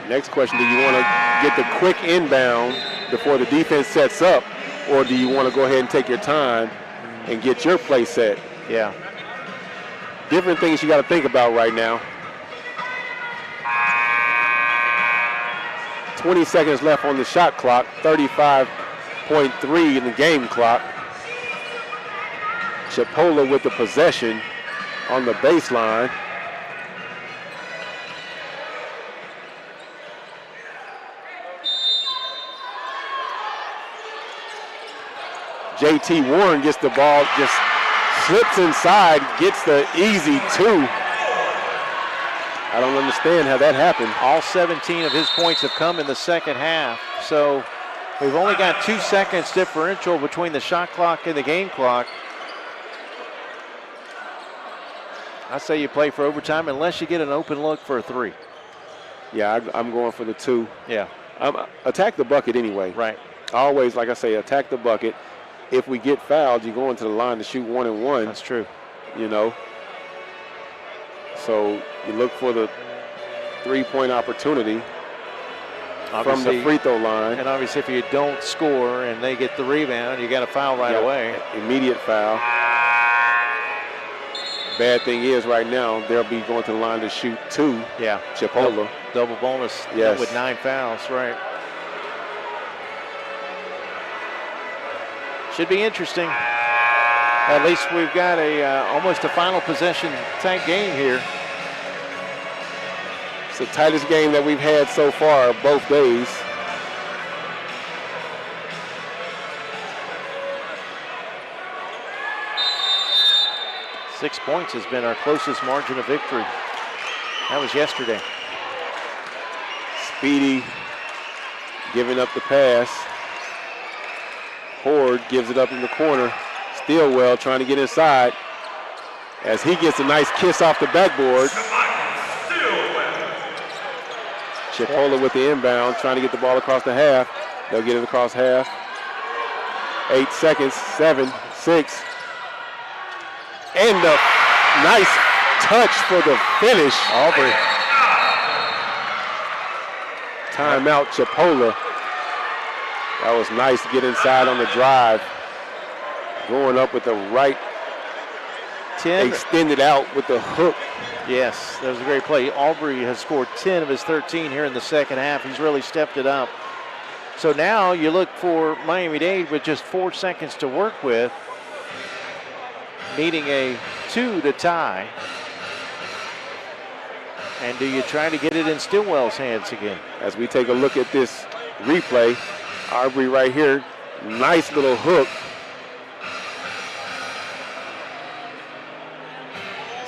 Next question, do you want to get the quick inbound before the defense sets up, or do you want to go ahead and take your time and get your play set? Yeah. different things you got to think about right now. 20 seconds left on the shot clock, 35.3 in the game clock. Chipola with the possession on the baseline. JT Warren gets the ball, just slips inside, gets the easy 2. I don't understand how that happened. All 17 of his points have come in the second half. So we've only got 2 seconds differential between the shot clock and the game clock. I say you play for overtime unless you get an open look for a 3. Yeah, I'm going for the 2. Yeah. Attack the bucket anyway. Right. Always, like I say, attack the bucket. If we get fouled, you go into the line to shoot 1 and 1. That's true. You know. So you look for the 3-point opportunity from the free throw line. And obviously if you don't score and they get the rebound, you got to foul right away. Immediate foul. Bad thing is right now, they'll be going to the line to shoot 2. Yeah. Chipola. Double bonus. Yes. With 9 fouls, right. Should be interesting. At least we've got almost a final possession type game here. It's the tightest game that we've had so far both days. Six points has been our closest margin of victory. That was yesterday. Speedy giving up the pass. Horde gives it up in the corner. Stillwell trying to get inside as he gets a nice kiss off the backboard. Chipola with the inbound, trying to get the ball across the half. They'll get it across half. 8 seconds, 7, 6. And a nice touch for the finish. Aubrey. Timeout, Chipola. That was nice to get inside on the drive. Going up with the right, 10. Extended out with the hook. Yes, that was a great play. Aubrey has scored 10 of his 13 here in the second half. He's really stepped it up. So now you look for Miami-Dade with just 4 seconds to work with, needing a 2 to tie. And do you try to get it in Stillwell's hands again? As we take a look at this replay, Aubrey right here, nice little hook.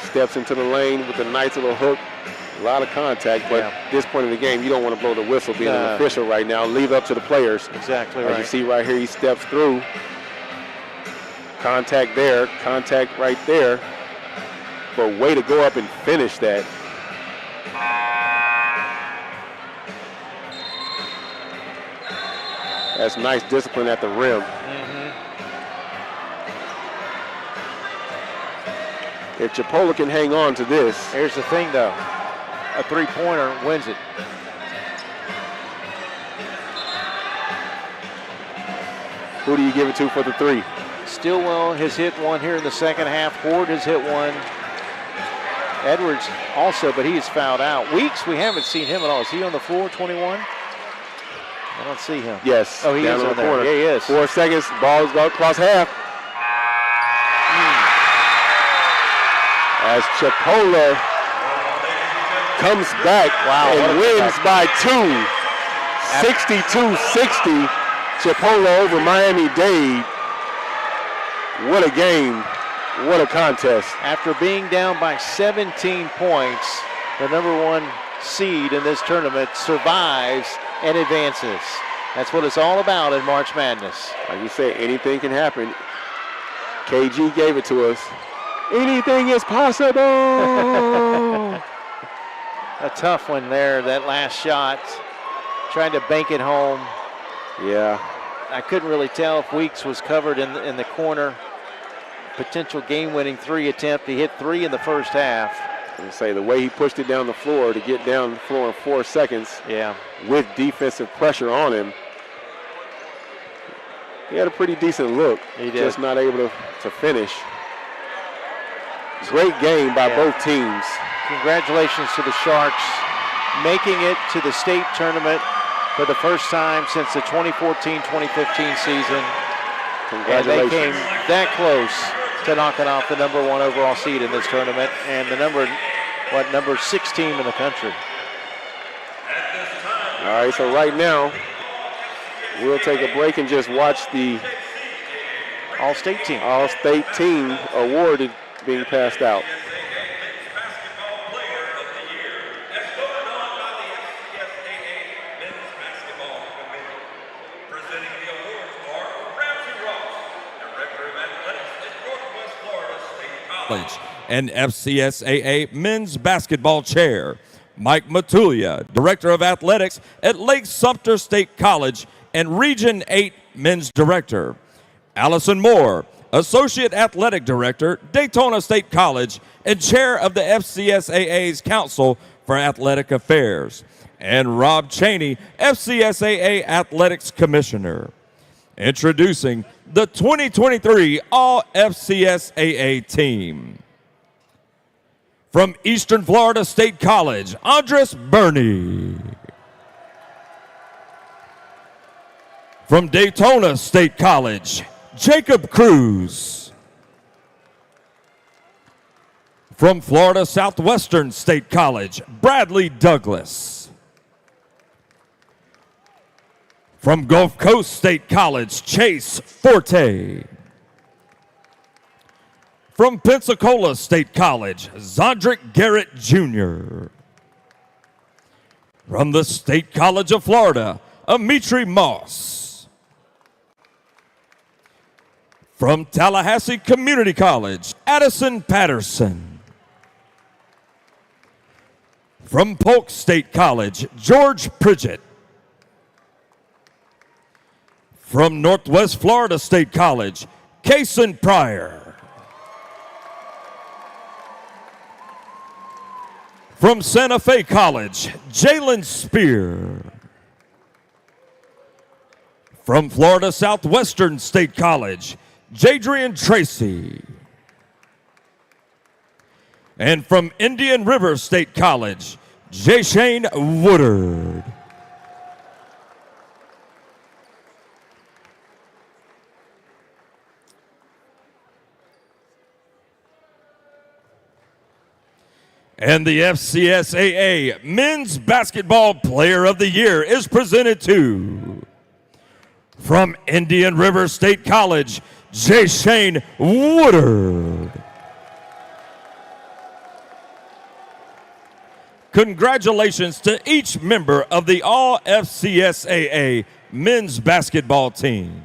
Steps into the lane with a nice little hook. A lot of contact, but at this point in the game, you don't want to blow the whistle being an official right now. Leave it up to the players. Exactly right. As you see right here, he steps through. Contact there, contact right there. But way to go up and finish that. That's nice discipline at the rim. If Chipola can hang on to this. Here's the thing, though. A three-pointer wins it. Who do you give it to for the 3? Stillwell has hit one here in the second half. Horde has hit one. Edwards also, but he is fouled out. Weeks, we haven't seen him at all. Is he on the floor, 21? I don't see him. Yes. Oh, he is on the corner. Yeah, he is. 4 seconds. Ball is going across half. As Chipola comes back and wins by 2. 62-60. Chipola over Miami-Dade. What a game. What a contest. After being down by 17 points, the #1 seed in this tournament survives and advances. That's what it's all about in March Madness. Like you say, anything can happen. KG gave it to us. Anything is possible. A tough one there, that last shot. Trying to bank it home. Yeah. I couldn't really tell if Weeks was covered in the corner. Potential game-winning 3 attempt. He hit 3 in the first half. And say the way he pushed it down the floor to get down the floor in 4 seconds. Yeah. With defensive pressure on him. He had a pretty decent look. He did. Just not able to finish. Great game by both teams. Congratulations to the Sharks, making it to the state tournament for the first time since the 2014-2015 season. And they came that close to knocking off the number 1 overall seed in this tournament and the number 6 team in the country. All right, so right now, we'll take a break and just watch the All-State team. All-State team awarded being passed out. And FCSAA Men's Basketball Chair, Mike Matulia, Director of Athletics at Lake Sumter State College and Region 8 Men's Director. Allison Moore, Associate Athletic Director, Daytona State College and Chair of the FCSAA's Council for Athletic Affairs. And Rob Cheney, FCSAA Athletics Commissioner. Introducing the 2023 All-FCSAA team. From Eastern Florida State College, Andres Burney. From Daytona State College, Jacob Cruz. From Florida Southwestern State College, Bradley Douglas. From Gulf Coast State College, Chase Forte. From Pensacola State College, Zondrick Garrett Jr. From the State College of Florida, Amitri Moss. From Tallahassee Community College, Addison Patterson. From Polk State College, George Pridgett. From Northwest Florida State College, Kason Pryor. From Santa Fe College, Jalen Spear. From Florida Southwestern State College, Jadrian Tracy. And from Indian River State College, Jay Shane Woodard. And the FCSAA Men's Basketball Player of the Year is presented to, from Indian River State College, Jay Shane Woodard. Congratulations to each member of the All-FCSAA Men's Basketball team.